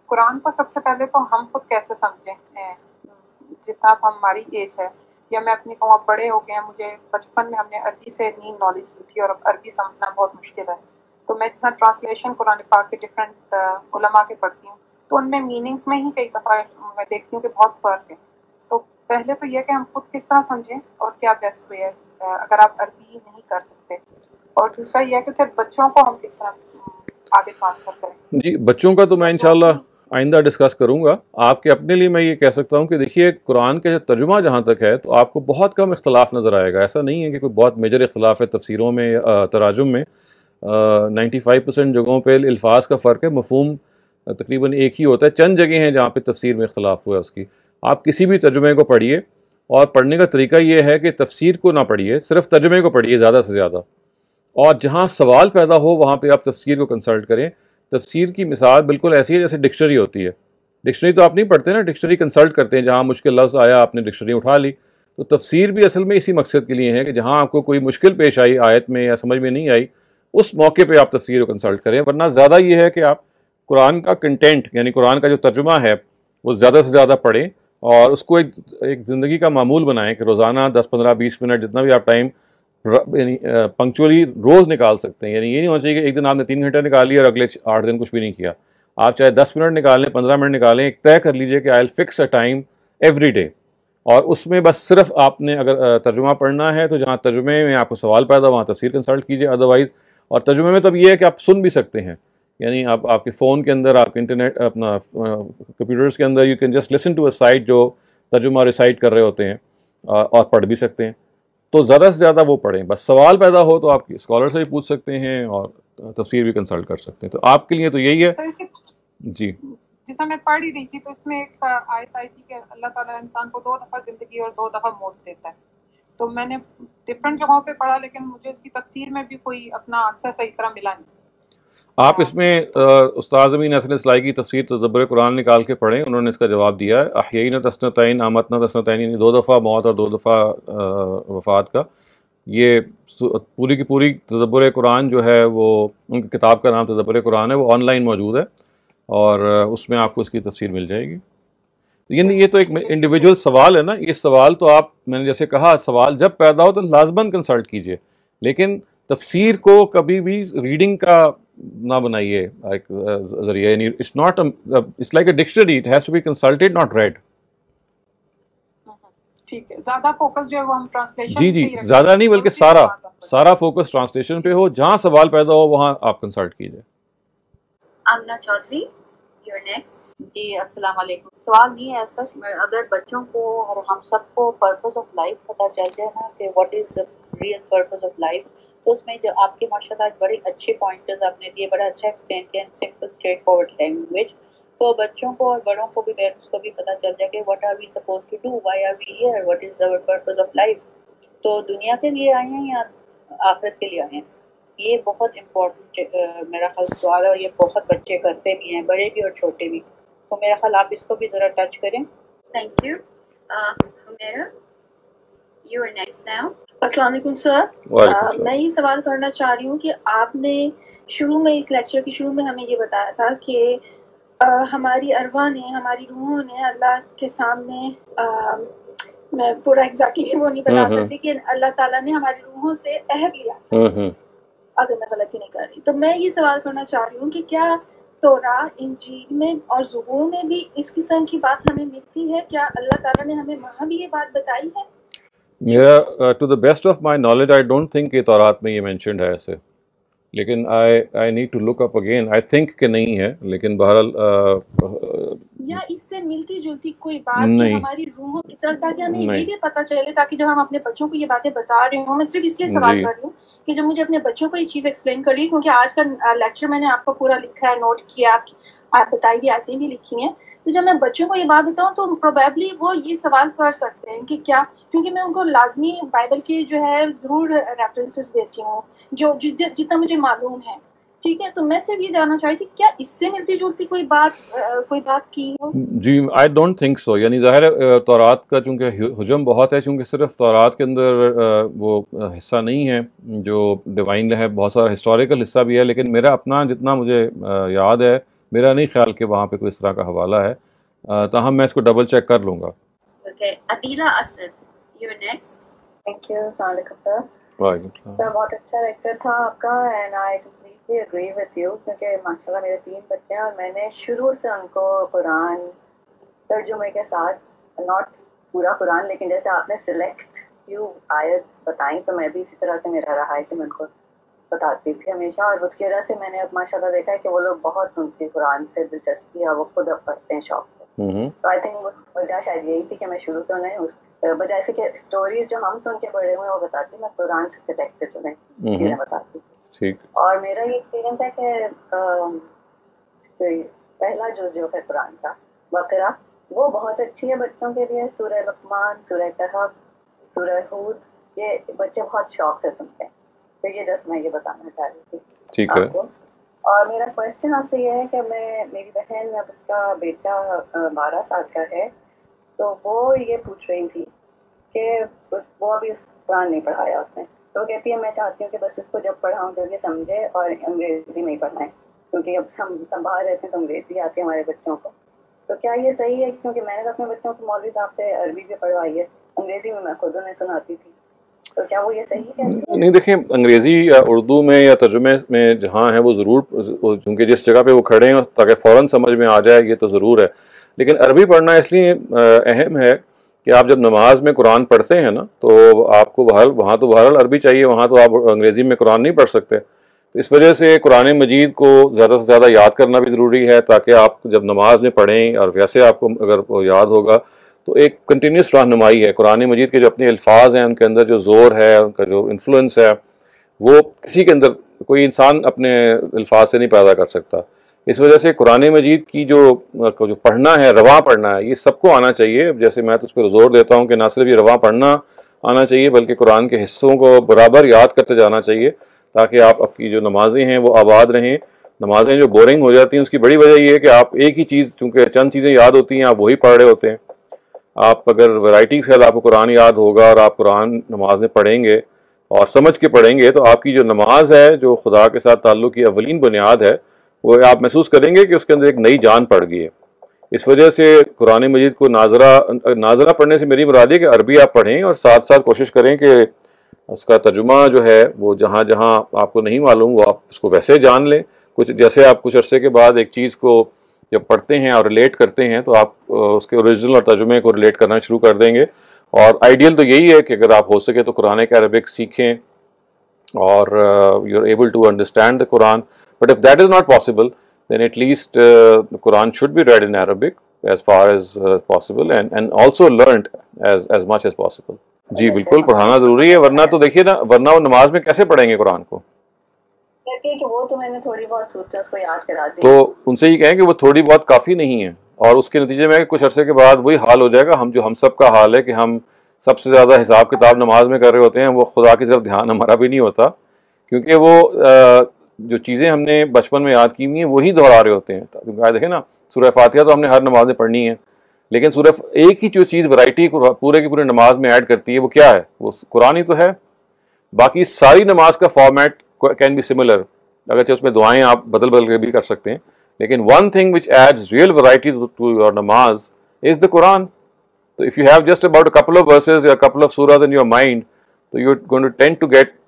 Speaker 2: قرآن کو سب سے پہلے تو ہم خود کیسے سمجھیں، جس طرح ہماری ایج ہے یا میں اپنی قوم بڑے ہو گئے ہیں، مجھے بچپن میں ہم نے عربی سے نہیں نالج لی تھی اور اب عربی سمجھنا بہت مشکل ہے. تو میں جس طرح ٹرانسلیشن قرآن پاک کے ڈفرینٹ علماء کے پڑھتی ہوں تو ان میں میننگس میں ہی کئی دفعہ میں دیکھتی ہوں کہ بہت فرق ہے. تو پہلے تو یہ کہ ہم خود کس طرح سمجھیں اور کیا بیسٹ وے ہے اگر آپ عربی نہیں کر سکتے، اور دوسرا یہ ہے کہ پھر بچوں کو ہم کس طرح آگے ٹرانسفر کریں. جی
Speaker 1: بچوں کا تو میں انشاءاللہ آئندہ ڈسکس کروں گا. آپ کے اپنے لیے میں یہ کہہ سکتا ہوں کہ دیکھیے قرآن کا ترجمہ جہاں تک ہے تو آپ کو بہت کم اختلاف نظر آئے گا. ایسا نہیں ہے کہ کوئی بہت میجر اختلاف ہے تفسیروں میں، تراجم میں. 95% جگہوں پہ الفاظ کا فرق ہے، مفہوم تقریباً ایک ہی ہوتا ہے. چند جگہیں ہیں جہاں پہ تفسیر میں اختلاف ہوا ہے اس کی. آپ کسی بھی ترجمے کو پڑھیے، اور پڑھنے کا طریقہ یہ ہے کہ تفسیر کو نہ پڑھیے، صرف ترجمے کو پڑھیے زیادہ سے زیادہ، اور جہاں سوال پیدا ہو وہاں پہ آپ تفسیر کو کنسلٹ کریں. تفسیر کی مثال بالکل ایسی ہے جیسے ڈکشنری ہوتی ہے. ڈکشنری تو آپ نہیں پڑھتے نا، ڈکشنری کنسلٹ کرتے ہیں. جہاں مشکل لفظ آیا آپ نے ڈکشنری اٹھا لی. تو تفسیر بھی اصل میں اسی مقصد کے لیے ہے کہ جہاں آپ کو کوئی مشکل پیش آئی آیت میں یا سمجھ میں نہیں آئی، اس موقع پہ آپ تفسیر کو کنسلٹ کریں. ورنہ زیادہ یہ ہے کہ آپ قرآن کا کنٹینٹ یعنی قرآن کا جو ترجمہ ہے وہ زیادہ سے زیادہ پڑھیں اور اس کو ایک زندگی کا معمول بنائیں کہ روزانہ 10 15 20 منٹ جتنا بھی آپ ٹائم یعنی پنکچولی روز نکال سکتے ہیں. یعنی یہ نہیں ہونا چاہیے کہ ایک دن آپ نے 3 گھنٹے نکال لیا اور اگلے 8 دن کچھ بھی نہیں کیا. آپ چاہے 10 منٹ نکالیں، 15 منٹ نکالیں، ایک طے کر لیجئے کہ I will fix a time every day, اور اس میں بس صرف آپ نے اگر ترجمہ پڑھنا ہے تو جہاں ترجمے میں آپ کو سوال پیدا وہاں تفسیر کنسلٹ کیجئے. ادروائز اور ترجمے میں تب یہ ہے کہ آپ سن بھی سکتے ہیں، یعنی آپ کے فون کے اندر، آپ کے انٹرنیٹ اپنا کمپیوٹرز کے اندر you can just listen to a site جو ترجمہ ریسائٹ کر رہے ہوتے ہیں، اور پڑھ بھی سکتے ہیں. تو زیادہ سے زیادہ وہ پڑھیں. بس سوال پیدا ہو تو آپ اسکالر سے بھی پوچھ سکتے ہیں اور تفسیر بھی کنسلٹ کر سکتے ہیں. تو آپ کے لیے تو یہی ہے. جی
Speaker 2: جس میں پڑھ ہی رہی تھی تو اس میں ایک آیت آئی تھی کہ اللہ تعالیٰ انسان کو 2 دفعہ زندگی اور 2 دفعہ موت دیتا ہے. تو میں نے ڈفرینٹ جگہوں پہ پڑھا لیکن مجھے اس کی تفسیر میں بھی کوئی اپنا آنسر صحیح طرح ملا نہیں.
Speaker 1: آپ اس میں استاد امین حسن اصلاحی کی تفسیر تدبر قرآن نکال کے پڑھیں، انہوں نے اس کا جواب دیا ہے. احیینا تسنتین امتنا تسنتین، یعنی 2 دفعہ موت اور 2 دفعہ وفات کا. یہ پوری کی پوری تدبر قرآن جو ہے وہ ان کی کتاب کا نام تدبر قرآن ہے، وہ آن لائن موجود ہے اور اس میں آپ کو اس کی تفسیر مل جائے گی. یعنی یہ تو ایک انڈیویجول سوال ہے نا، یہ سوال تو آپ، میں نے جیسے کہا سوال جب پیدا ہو تو لازماً کنسلٹ کیجئے، لیکن تفسیر کو کبھی بھی ریڈنگ کا نہ بنائیے ایک ذریعہ. یعنی it's not it's like a dictionary, it has to be consulted not read.
Speaker 2: ٹھیک ہے، زیادہ فوکس جو ہے وہ ہم ٹرانسلیشن
Speaker 1: جی زیادہ نہیں بلکہ سارا فوکس ٹرانسلیشن پہ ہو، جہاں سوال پیدا ہو وہاں آپ کنسلٹ کیجئے.
Speaker 3: Amna Chaudhary, you're next.
Speaker 6: جی السلام علیکم. سوال یہ ہے سر، اگر بچوں کو اور ہم سب کو پرپز آف لائف پتہ چل جائے نا کہ what is the real purpose of life, تو اس میں جو آپ کے ماشاء اللہ بڑے اچھے پوائنٹرز آپ نے دیے، بڑا اچھا ایکسپلین کیا، سمپل اسٹریٹ فارورڈ لینگویج، تو بچوں کو اور بڑوں کو بھی پیرنٹس کو بھی پتہ چل جائے کہ what are we suppose to do, why are we here, what is our purpose of life. تو دنیا کے لیے آئے ہیں یا آخرت کے لیے آئے ہیں؟ یہ بہت امپورٹنٹ میرا خیال سوال ہے، اور یہ بہت بچے کرتے بھی ہیں، بڑے بھی اور چھوٹے بھی. تو میرا خیال آپ اس کو بھی ذرا ٹچ کریں.
Speaker 3: Thank you. Humaira, you are next now.
Speaker 7: السلام علیکم سر. میں یہ سوال کرنا چاہ رہی ہوں کہ آپ نے شروع میں اس لیکچر کے شروع میں ہمیں یہ بتایا تھا کہ ہماری ارواح نے، ہماری روحوں نے اللہ کے سامنے، میں پورا ایگزیکٹلی وہ نہیں بتا سکتی کہ اللہ تعالیٰ نے ہماری روحوں سے عہد لیا، اگر میں غلطی نہیں کر رہی. تو میں یہ سوال کرنا چاہ رہی ہوں کہ کیا توراہ، انجیل میں اور زبور میں بھی اس قسم کی بات ہمیں ملتی ہے؟ کیا اللہ تعالیٰ نے ہمیں وہاں بھی یہ بات بتائی ہے؟
Speaker 1: میرا to the best of my knowledge I don't think کہ تورات میں یہ مینشنڈ ہے ایسے، لیکن I need to look up again. I think کہ نہیں ہے، لیکن بہرحال
Speaker 7: یا اس سے ملتی جلتی کوئی بات کہ ہماری روحوں کی طرف، تاکہ ہمیں یہ بھی پتہ چلے، تاکہ جب ہم اپنے بچوں کو یہ باتیں بتا رہے ہوں، میں صرف اس لیے سوال کر رہی ہوں کہ جب مجھے اپنے بچوں کو یہ چیز ایکسپلین کر رہی، کیونکہ آج کا لیکچر میں نے آپ کو پورا لکھا ہے، نوٹ کیا، آپ بتائی ہوئی آیتیں بھی لکھی ہیں، تو جب میں بچوں کو یہ بات بتاؤں تو پروبیبلی وہ یہ سوال کر سکتے ہیں کہ کیا، کیونکہ میں ان کو لازمی بائبل کے جو ہے ضرور ریفرنسز دیتی ہوں جو جتنا مجھے معلوم ہے. ٹھیک ہے، تو میں صرف یہ جاننا چاہی تھی کیا اس سے ملتی جلتی کوئی بات کی ہو؟
Speaker 1: جی آئی ڈونٹ تھنک سو. یعنی ظاہر ہے تورات کا چونکہ حجم بہت ہے، چونکہ صرف تورات کے اندر وہ حصہ نہیں ہے جو ڈیوائن ہے، بہت سارا ہسٹوریکل حصہ بھی ہے، لیکن میرا اپنا جتنا مجھے یاد ہے، میرا نہیں خیال کہ وہاں پہ کوئی اس طرح کا حوالہ ہے، تاہم میں اس کو ڈبل چیک کر لوں گا.
Speaker 3: Okay, Adila Asad, you're next.
Speaker 8: Thank you. السلام علیکم سر.
Speaker 1: وعلیکم السلام.
Speaker 8: سر بہت اچھا لیکچر تھا آپ کا، and I completely agree with you, کیونکہ ماشاء اللہ میرے 3 بچے ہیں اور میں نے شروع سے ان کو قرآن ترجمے کے ساتھ، ناٹ پورا قرآن لیکن جیسے آپ نے سلیکٹ فیو آیت بتائیں، تو میں بھی اسی طرح سے میرا رہا ہے کہ میں ان کو بتاتی تھی ہمیشہ، اور اس کی وجہ سے میں نے اب ماشاء اللہ دیکھا ہے کہ وہ لوگ بہت ان کی قرآن سے دلچسپی ہے، وہ خود اب پڑھتے ہیں شوق سے. تو آئی تھنک وجہ شاید یہی تھی کہ میں شروع سے انہیں بجائے سے کہ اسٹوریز جو ہم سن کے بڑے ہوئے وہ بتاتی، میں قرآن سے سلیکٹڈ انہیں چیزیں بتاتی. اور میرا یہ ایکسپیرینس ہے کہ پہلا جز جو ہے قرآن کا بقرہ، وہ بہت اچھی ہے بچوں کے لیے. سورہ لقمان، سورہ کہف، سورہ ہود، یہ بچے بہت شوق سے سنتے ہیں. تو یہ جسٹ میں یہ بتانا چاہ رہی تھی آپ کو. اور میرا کوشچن آپ سے یہ ہے کہ میری بہن، اب اس کا بیٹا 12 سال کا ہے، تو وہ یہ پوچھ رہی تھی کہ وہ ابھی اس قرآن نہیں پڑھایا اس نے، تو وہ کہتی ہے میں چاہتی ہوں کہ بس اس کو جب پڑھاؤں جب یہ سمجھے، اور انگریزی میں ہی پڑھائیں، کیونکہ اب ہم سنبھال رہتے ہیں تو انگریزی آتی ہے ہمارے بچوں کو. تو کیا یہ صحیح ہے؟ کیونکہ میں نے اپنے بچوں کو مولوی صاحب سے عربی بھی پڑھوائی ہے، انگریزی میں خود انہیں سناتی تھی، تو کیا وہ یہ صحیح ہے؟
Speaker 1: نہیں دیکھیں، انگریزی یا اردو میں یا ترجمے میں جہاں ہے وہ ضرور، کیونکہ جس جگہ پہ وہ کھڑے ہیں تاکہ فوراً سمجھ میں آ جائے، یہ تو ضرور ہے. لیکن عربی پڑھنا اس لیے اہم ہے کہ آپ جب نماز میں قرآن پڑھتے ہیں نا، تو آپ کو وہاں تو بہرحال عربی چاہیے، وہاں تو آپ انگریزی میں قرآن نہیں پڑھ سکتے. تو اس وجہ سے قرآن مجید کو زیادہ سے زیادہ یاد کرنا بھی ضروری ہے، تاکہ آپ جب نماز میں پڑھیں، اور ویسے آپ کو اگر وہ یاد ہوگا تو ایک کنٹینیوس رہنمائی ہے. قرآن مجید کے جو اپنے الفاظ ہیں، ان کے اندر جو زور ہے، ان کا جو انفلوئنس ہے، وہ کسی کے اندر کوئی انسان اپنے الفاظ سے نہیں پیدا کر سکتا. اس وجہ سے قرآن مجید کی جو پڑھنا ہے، رواں پڑھنا ہے، یہ سب کو آنا چاہیے. جیسے میں تو اس پہ زور دیتا ہوں کہ نہ صرف یہ رواں پڑھنا آنا چاہیے بلکہ قرآن کے حصوں کو برابر یاد کرتے جانا چاہیے تاکہ آپ کی جو نمازیں ہیں وہ آباد رہیں. نمازیں جو بورنگ ہو جاتی ہیں اس کی بڑی وجہ یہ ہے کہ آپ ایک ہی چیز، چونکہ چند چیزیں یاد ہوتی ہیں، آپ وہی پڑھ رہے ہوتے ہیں. آپ اگر ورائٹی کے ساتھ آپ کو قرآن یاد ہوگا اور آپ قرآن نمازیں پڑھیں گے اور سمجھ کے پڑھیں گے تو آپ کی جو نماز ہے، جو خدا کے ساتھ تعلق کی اولین بنیاد ہے، وہ آپ محسوس کریں گے کہ اس کے اندر ایک نئی جان پڑ گئی ہے. اس وجہ سے قرآن مجید کو ناظرہ پڑھنے سے میری مراد ہے کہ عربی آپ پڑھیں اور ساتھ ساتھ کوشش کریں کہ اس کا ترجمہ جو ہے وہ جہاں جہاں آپ کو نہیں معلوم وہ آپ اس کو ویسے جان لیں. کچھ جیسے آپ کچھ عرصے کے بعد ایک چیز کو جب پڑھتے ہیں اور ریلیٹ کرتے ہیں تو آپ اس کے اوریجنل اور ترجمے کو ریلیٹ کرنا شروع کر دیں گے. اور آئیڈیل تو یہی ہے کہ اگر آپ ہو سکے تو قرآن کے عربک سیکھیں اور you are able to understand the Quran. But if that is not possible then at least Quran should be read in Arabic as far as possible and also learned as much as possible. جی بالکل پڑھانا ضروری ہے، ورنہ تو دیکھیے نا، ورنہ وہ نماز میں کیسے پڑھیں گے قرآن کو؟
Speaker 8: کہ وہ تو میں نے تھوڑی بہت سوچا اس کو یاد کرا دی.
Speaker 1: تو ان سے یہ کہیں کہ وہ تھوڑی بہت کافی نہیں ہے، اور اس کے نتیجے میں کچھ عرصے کے بعد وہی حال ہو جائے گا ہم سب کا حال ہے کہ ہم سب سے زیادہ حساب کتاب نماز میں کر رہے ہوتے ہیں، وہ خدا کی طرف دھیان ہمارا بھی نہیں ہوتا، کیونکہ وہ جو چیزیں ہم نے بچپن میں یاد کی ہوئی ہیں وہی دہرا رہے ہوتے ہیں. کیونکہ دیکھیں نا، سورہ فاتحہ تو ہم نے ہر نماز میں پڑھنی ہے، لیکن سورہ ایک ہی جو چیز ورائٹی پورے کی پورے نماز میں ایڈ کرتی ہے وہ کیا ہے؟ وہ قرآن ہی تو ہے. باقی ساری نماز کا فارمیٹ کین بی سملر، اگرچہ اس میں دعائیں آپ بدل کے بھی کر سکتے ہیں، لیکن one thing which adds real variety to your نماز از دا قرآن. تو if you have just about a couple of verses یا couple of surahs in your mind, so you're going to tend to get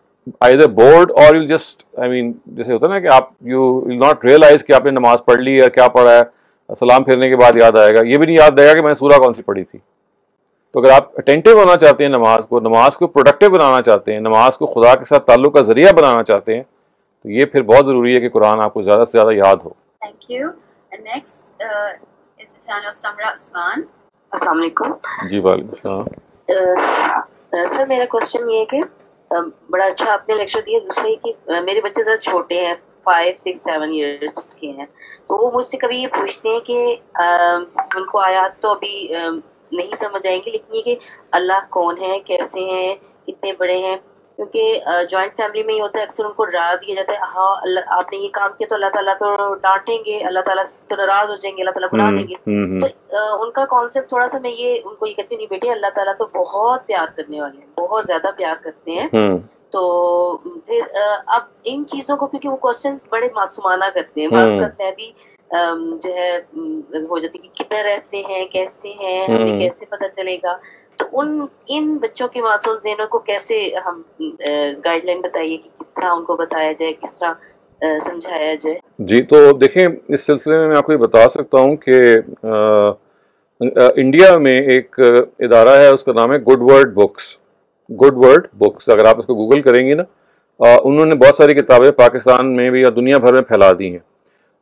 Speaker 1: either bored or you'll just, I mean, جیسے ہوتا ہے نا کہ آپ you will not realize کہ آپ نے نماز پڑھ لی یا کیا پڑھا ہے، سلام پھیرنے کے بعد یاد آئے گا، یہ بھی نہیں یاد آئے گا کہ میں نے سورہ کون سی پڑھی تھی. تو اگر آپ اٹینٹیو ہونا چاہتے ہیں نماز کو پروڈکٹیو بنانا چاہتے ہیں، نماز کو خدا کے ساتھ تعلق کا ذریعہ بنانا چاہتے ہیں، تو یہ پھر بہت ضروری ہے کہ قرآن آپ کو زیادہ سے زیادہ یاد ہو.
Speaker 3: Thank you. And next is the turn of Samra Usman.
Speaker 9: السلام علیکم.
Speaker 1: جی وعلیکم السلام.
Speaker 9: سر میرا کوشچن یہ ہے کہ بڑا اچھا آپ نے لیکچر دیا. دوسرا یہ کہ میرے بچے ذرا چھوٹے ہیں، 5, 6, 7 ایئرس کے ہیں، تو وہ مجھ سے کبھی یہ پوچھتے ہیں کہ ان کو آیات تو ابھی نہیں سمجھ آئیں گے، لیکن یہ کہ اللہ کون ہے، کیسے ہیں، کتنے بڑے ہیں، کیونکہ جوائنٹ فیملی میں یہ ہوتا ہے اکثر ان کو ڈرا دیا جاتا ہے، ہاں اللہ آپ نے یہ کام کیا تو اللہ تعالیٰ تو ڈانٹیں گے، اللہ تعالیٰ تو ناراض ہو جائیں گے، اللہ تعالیٰ گناہ دیں گے. تو ان کا کانسیپٹ تھوڑا سا میں یہ ان کو یہ کہتی ہوں، نہیں بیٹے اللہ تعالیٰ تو بہت پیار کرنے والے ہیں، بہت زیادہ پیار کرتے ہیں. تو پھر اب ان چیزوں کو کیونکہ وہ کوشچنس بڑے معصومانہ کرتے ہیں، بعض وقت میں بھی جو ہے ہو جاتی کہ کدھر رہتے ہیں، کیسے ہیں، ہمیں کیسے پتہ چلے گا. تو ان بچوں کے معصوم ذہنوں کو کیسے ہم گائیڈ لائن بتائیے کہ کس طرح ان کو بتایا جائے، کس طرح سمجھایا جائے؟
Speaker 1: جی تو دیکھیں، اس سلسلے میں آپ کو یہ بتا سکتا ہوں کہ انڈیا میں ایک ادارہ ہے، اس کا نام ہے گڈ ورڈ بکس. اگر آپ اس کو گوگل کریں گی نا، انہوں نے بہت ساری کتابیں پاکستان میں بھی اور دنیا بھر میں پھیلا دی ہیں.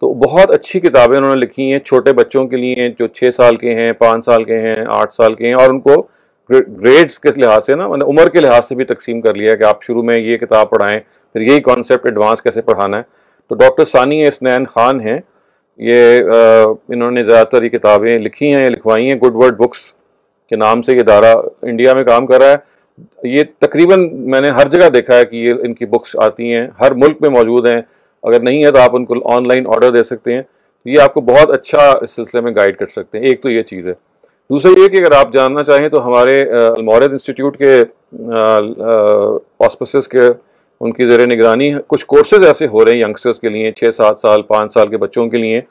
Speaker 1: تو بہت اچھی کتابیں انہوں نے لکھی ہیں چھوٹے بچوں کے لیے، جو 6 سال کے ہیں، 5 سال کے ہیں، 8 سال کے ہیں، اور ان کو گریڈز کے لحاظ سے نا، مطلب عمر کے لحاظ سے بھی تقسیم کر لیا کہ آپ شروع میں یہ کتاب پڑھائیں، پھر یہی کانسیپٹ ایڈوانس کیسے پڑھانا ہے. تو ڈاکٹر ثانی اسنین خان ہیں، یہ انہوں نے زیادہ تر یہ کتابیں لکھی ہیں یا لکھوائی ہیں. گڈ ورڈ بکس کے نام سے یہ ادارہ انڈیا میں کام کر رہا ہے. یہ تقریباً میں نے ہر جگہ دیکھا ہے کہ یہ ان کی بکس آتی ہیں، ہر ملک میں موجود ہیں. اگر نہیں ہے تو آپ ان کو آن لائن آرڈر دے سکتے ہیں. یہ آپ کو بہت اچھا اس سلسلے میں گائیڈ کر سکتے ہیں. ایک تو یہ چیز ہے. دوسرا یہ کہ اگر آپ جاننا چاہیں تو ہمارے المورد انسٹیٹیوٹ کے آسپسز کے ان کی زیر نگرانی کچھ کورسز ایسے ہو رہے ہیں ینگسٹرز کے لیے، 6, 7 سال 5 سال کے بچوں کے لیے،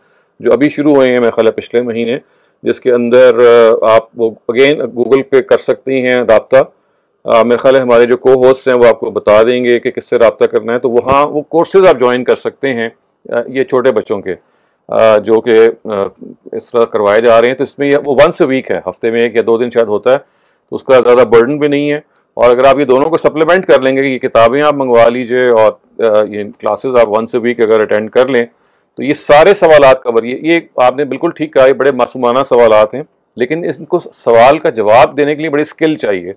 Speaker 1: جو ابھی شروع ہوئے ہیں میرے خیال ہے پچھلے مہینے، جس کے اندر آپ وہ اگین گوگل پہ کر سکتی ہیں رابطہ. میرے خیال ہے ہمارے جو کو ہوسٹ ہیں وہ آپ کو بتا دیں گے کہ کس سے رابطہ کرنا ہے. تو وہاں وہ کورسز آپ جوائن کر سکتے ہیں یہ چھوٹے بچوں کے، جو کہ اس طرح کروائے جا رہے ہیں. تو اس میں وہ ونس اے ویک ہے، ہفتے میں 1 یا 2 دن شاید ہوتا ہے، تو اس کا زیادہ برڈن بھی نہیں ہے. اور اگر آپ یہ دونوں کو سپلیمنٹ کر لیں گے کہ یہ کتابیں آپ منگوا لیجئے اور یہ کلاسز آپ ونس اے ویک اگر اٹینڈ کر لیں، تو یہ سارے سوالات کور. یہ آپ نے بالکل ٹھیک کہا، یہ بڑے معصومانہ سوالات ہیں، لیکن ان کو سوال کا جواب دینے کے لیے بڑی اسکل چاہیے،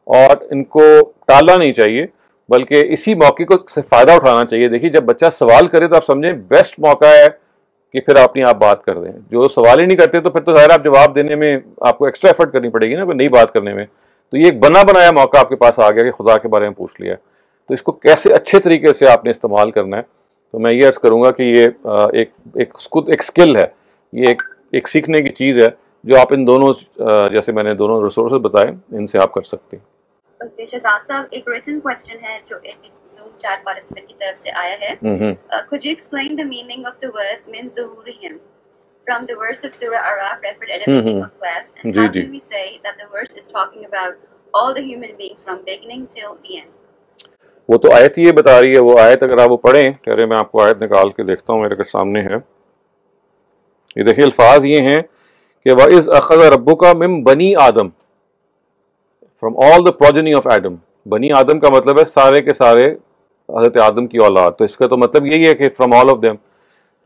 Speaker 1: اور ان کو ٹالنا نہیں چاہیے، بلکہ اسی موقع کو سے فائدہ اٹھانا چاہیے. دیکھیے جب بچہ سوال کرے تو آپ سمجھیں بیسٹ موقع ہے کہ پھر اپنی آپ بات کر دیں. جو سوال ہی نہیں کرتے تو پھر تو ظاہر آپ جواب دینے میں آپ کو ایکسٹرا ایفرٹ کرنی پڑے گی نا، کوئی نئی بات کرنے میں. تو یہ ایک بنا بنایا موقع آپ کے پاس آ گیا کہ خدا کے بارے میں پوچھ لیا. تو اس کو کیسے اچھے طریقے سے آپ نے استعمال کرنا ہے. تو میں یہ عرض کروں گا کہ یہ ایک سکل ہے, یہ ایک سیکھنے کی چیز ہے جو آپ ان دونوں جیسے میں نے دونوں ریسورسز بتائے ان سے آپ کر سکتے ہیں.
Speaker 3: شہزاد صاحب, ایک ریٹن کوسچن ہے جو ایک زوم چیٹ پارٹیسپینٹ کی طرف سے آیا ہے. Could you explain the meaning of the words min zuhurihim from the verse of Surah Araf referred at the beginning of class, and how can we say that the verse is talking about all the human beings from beginning till the end?
Speaker 1: وہ تو آیت یہ بتا رہی ہے, وہ آیت اگر آپ وہ پڑھیں, ٹھہرے میں آپ کو آیت نکال کے دیکھتا ہوں, میرے سامنے ہے. یہ دیکھیے الفاظ یہ ہیں کہ وَإِذْ أَخَذَ رَبُّكَ مِن بَنِي آدم, from all the progeny of Adam. بنی آدم کا مطلب ہے سارے کے سارے حضرت آدم کی اولاد, تو اس کا تو مطلب یہی ہے کہ from all of them.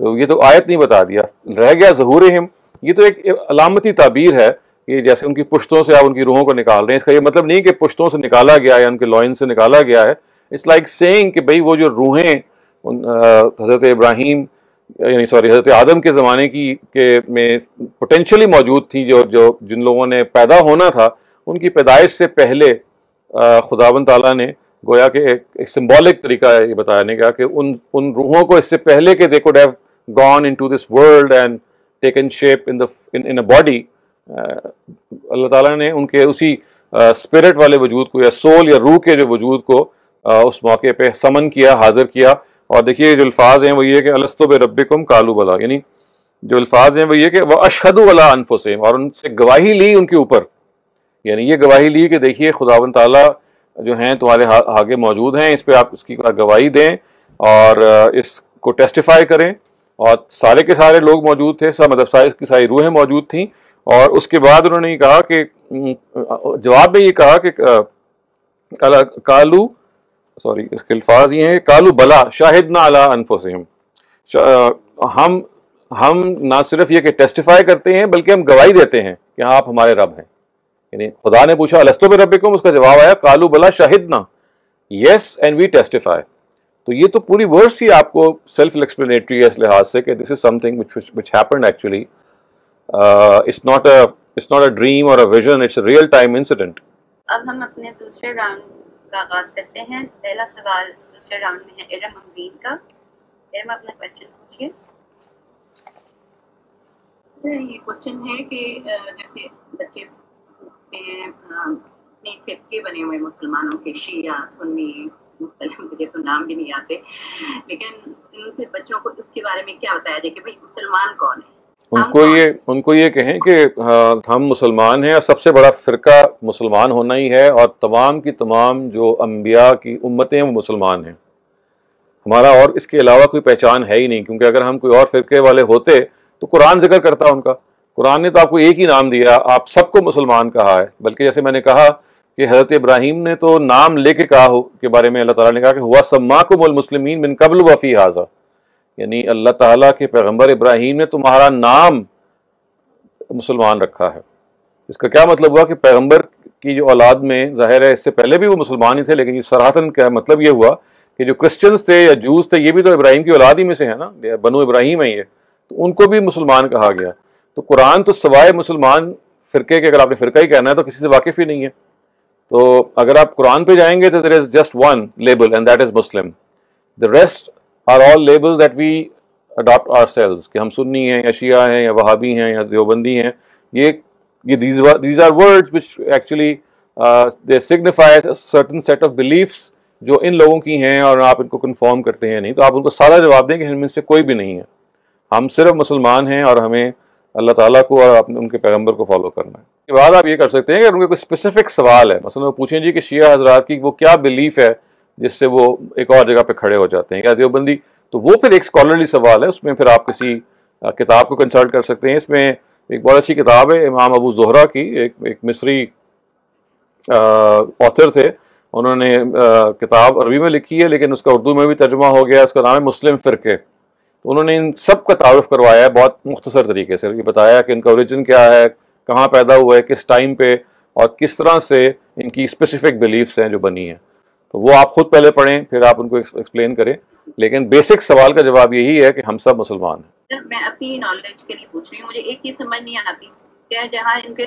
Speaker 1: تو یہ تو آیت نہیں بتا دیا, رہ گیا ظہورہم. یہ تو ایک علامتی تعبیر ہے کہ جیسے ان کی پشتوں سے آپ ان کی روحوں کو نکال رہے ہیں. اس کا یہ مطلب نہیں کہ پشتوں سے نکالا گیا ہے, ان کے لوئن سے نکالا گیا ہے. اٹس لائک سیئنگ کہ بھئی وہ جو روحیں حضرت ابراہیم یعنی حضرت آدم کے زمانے کی میں پوٹینشلی موجود تھی, جو جن لوگوں نے پیدا ہونا تھا, ان کی پیدائش سے پہلے خداوند تعالیٰ نے گویا کہ ایک سمبولک طریقہ ہے یہ بتانے کا کہ ان روحوں کو اس سے پہلے کہ they could have gone into this world and taken shape in a body, اللہ تعالیٰ نے ان کے اسی اسپرٹ والے وجود کو یا سول یا روح کے جو وجود کو اس موقع پہ سمن کیا, حاضر کیا. اور دیکھیے جو الفاظ ہیں وہ یہ کہ الستو بربکم قالوا بلا, یعنی جو الفاظ ہیں وہ یہ کہ واشہدوا علی انفسہم, اور ان سے گواہی لی ان کے اوپر, یعنی یہ گواہی لی کہ دیکھیے خداوند تعالیٰ جو ہیں تمہارے آگے موجود ہیں, اس پہ آپ اس کی گواہی دیں اور اس کو ٹیسٹیفائی کریں. اور سارے کے سارے لوگ موجود تھے, سب مطلب سائز کی ساری روحیں موجود تھیں. اور اس کے بعد انہوں نے یہ کہا کہ جواب میں یہ کہا کہ کالو سوری اس کے الفاظ یہ ہیں کالو بلا شاہدنا علی انفسہم, ہم نہ صرف یہ کہ ٹیسٹیفائی کرتے ہیں بلکہ ہم گواہی دیتے ہیں کہ ہاں آپ ہمارے رب ہیں. یعنی خدا نے پوچھا الستو بربکم, اس کا جواب آیا کالو بلا شاہدنا, یس اینڈ وی ٹیسٹیفائی. تو یہ تو پوری ورڈس ہی آپ کو سیلف ایکسپلینیٹری ہے اس لحاظ سے کہ this is something which happened actually. It's not a dream or a vision, it's a real time incident.
Speaker 3: اب ہم اپنے دوسرے راؤنڈ کا آغاز کرتے ہیں. پہلا سوال دوسرے راؤنڈ میں ہے ارم امین کا. ارم اپنا کویسچن پوچھیے.
Speaker 5: یہ کوشچن ہے کہ جیسے بچے ہیں اپنے فرقے بنے ہوئے مسلمانوں کے, شیعہ سنی مختلف, مجھے تو نام بھی نہیں آتے, لیکن ان کے بچوں کو اس کے بارے میں کیا بتایا جائے کہ بھائی مسلمان کون ہے؟
Speaker 1: ان کو یہ کہیں کہ ہم مسلمان ہیں اور سب سے بڑا فرقہ مسلمان ہونا ہی ہے, اور تمام کی تمام جو انبیاء کی امتیں ہیں وہ مسلمان ہیں. ہمارا اور اس کے علاوہ کوئی پہچان ہے ہی نہیں, کیونکہ اگر ہم کوئی اور فرقے والے ہوتے تو قرآن ذکر کرتا ان کا. قرآن نے تو آپ کو ایک ہی نام دیا, آپ سب کو مسلمان کہا ہے. بلکہ جیسے میں نے کہا کہ حضرت ابراہیم نے تو نام لے کے کہا کے بارے میں اللہ تعالیٰ نے کہا کہ ہوا سماکم المسلمین من قبل وفی ھذا, یعنی اللہ تعالیٰ کے پیغمبر ابراہیم نے تمہارا نام مسلمان رکھا ہے. اس کا کیا مطلب ہوا کہ پیغمبر کی جو اولاد میں ظاہر ہے اس سے پہلے بھی وہ مسلمان ہی تھے, لیکن یہ صراحتاً کیا مطلب یہ ہوا کہ جو کرسچنز تھے یا جوز تھے یہ بھی تو ابراہیم کی اولاد ہی میں سے ہیں نا, بنو ابراہیم ہیں یہ, تو ان کو بھی مسلمان کہا گیا. تو قرآن تو سوائے مسلمان فرقے کے, اگر آپ نے فرقہ ہی کہنا ہے تو کسی سے واقف ہی نہیں ہے. تو اگر آپ قرآن پہ جائیں گے تو there is just one label and that is Muslim. The rest are all labels that we adopt ourselves, کہ ہم سنی ہیں یا شیعہ ہیں یا وہابی ہیں یا دیوبندی ہیں. یہ these are words which actually they signify a certain set of beliefs جو ان لوگوں کی ہیں, اور آپ ان کو کنفارم کرتے ہیں نہیں. تو آپ ان کو سادہ جواب دیں کہ ہم میں سے کوئی بھی نہیں ہے, ہم صرف مسلمان ہیں اور ہمیں اللہ تعالیٰ کو اور ان کے پیغمبر کو فالو کرنا ہے. اس کے بعد آپ یہ کر سکتے ہیں کہ ان کے کوئی اسپیسیفک سوال ہے, مثلا وہ پوچھیں جی کہ شیعہ حضرات کی وہ کیا بلیف ہے جس سے وہ ایک اور جگہ پہ کھڑے ہو جاتے ہیں, یا دیوبندی, تو وہ پھر ایک اسکالرلی سوال ہے, اس میں پھر آپ کسی کتاب کو کنسلٹ کر سکتے ہیں. اس میں ایک بہت اچھی کتاب ہے امام ابو زہرہ کی, ایک مصری آتھر تھے, انہوں نے کتاب عربی میں لکھی ہے لیکن اس کا اردو میں بھی ترجمہ ہو گیا, اس کا نام ہے مسلم فرقے. تو انہوں نے ان سب کا تعارف کروایا ہے بہت مختصر طریقے سے, یہ بتایا کہ ان کا اوریجن کیا ہے, کہاں پیدا ہوا ہے, کس ٹائم پہ, اور کس طرح سے ان کی اسپیسیفک بلیفس ہیں جو بنی ہیں. تو وہ آپ خود پہلے پڑھیں پھر آپ ان کو ایکسپلین کریں, لیکن بیسک سوال کا جواب یہی ہے کہ ہم سب مسلمان ہیں.
Speaker 5: میں اپنی نالج کے لیے پوچھ رہی ہوں, مجھے ایک چیز سمجھ نہیں آتی, کیا جہاں ان کے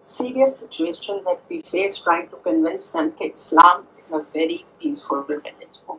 Speaker 10: serious situation that we face trying to convince them that Islam is a very peaceful religion.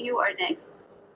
Speaker 3: you are next.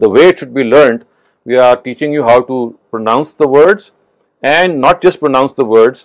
Speaker 1: the way it should be learned, we are teaching you how to pronounce the words and not just pronounce the words,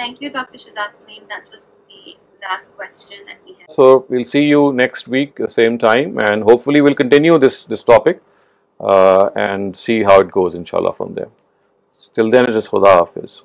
Speaker 3: Thank you, Dr. Shahzad Salim. That was the last question that we had.
Speaker 1: So we'll see you next week, same time, and hopefully we'll continue this topic and see how it goes, inshallah, from there. Till then, it is Khuda Hafiz.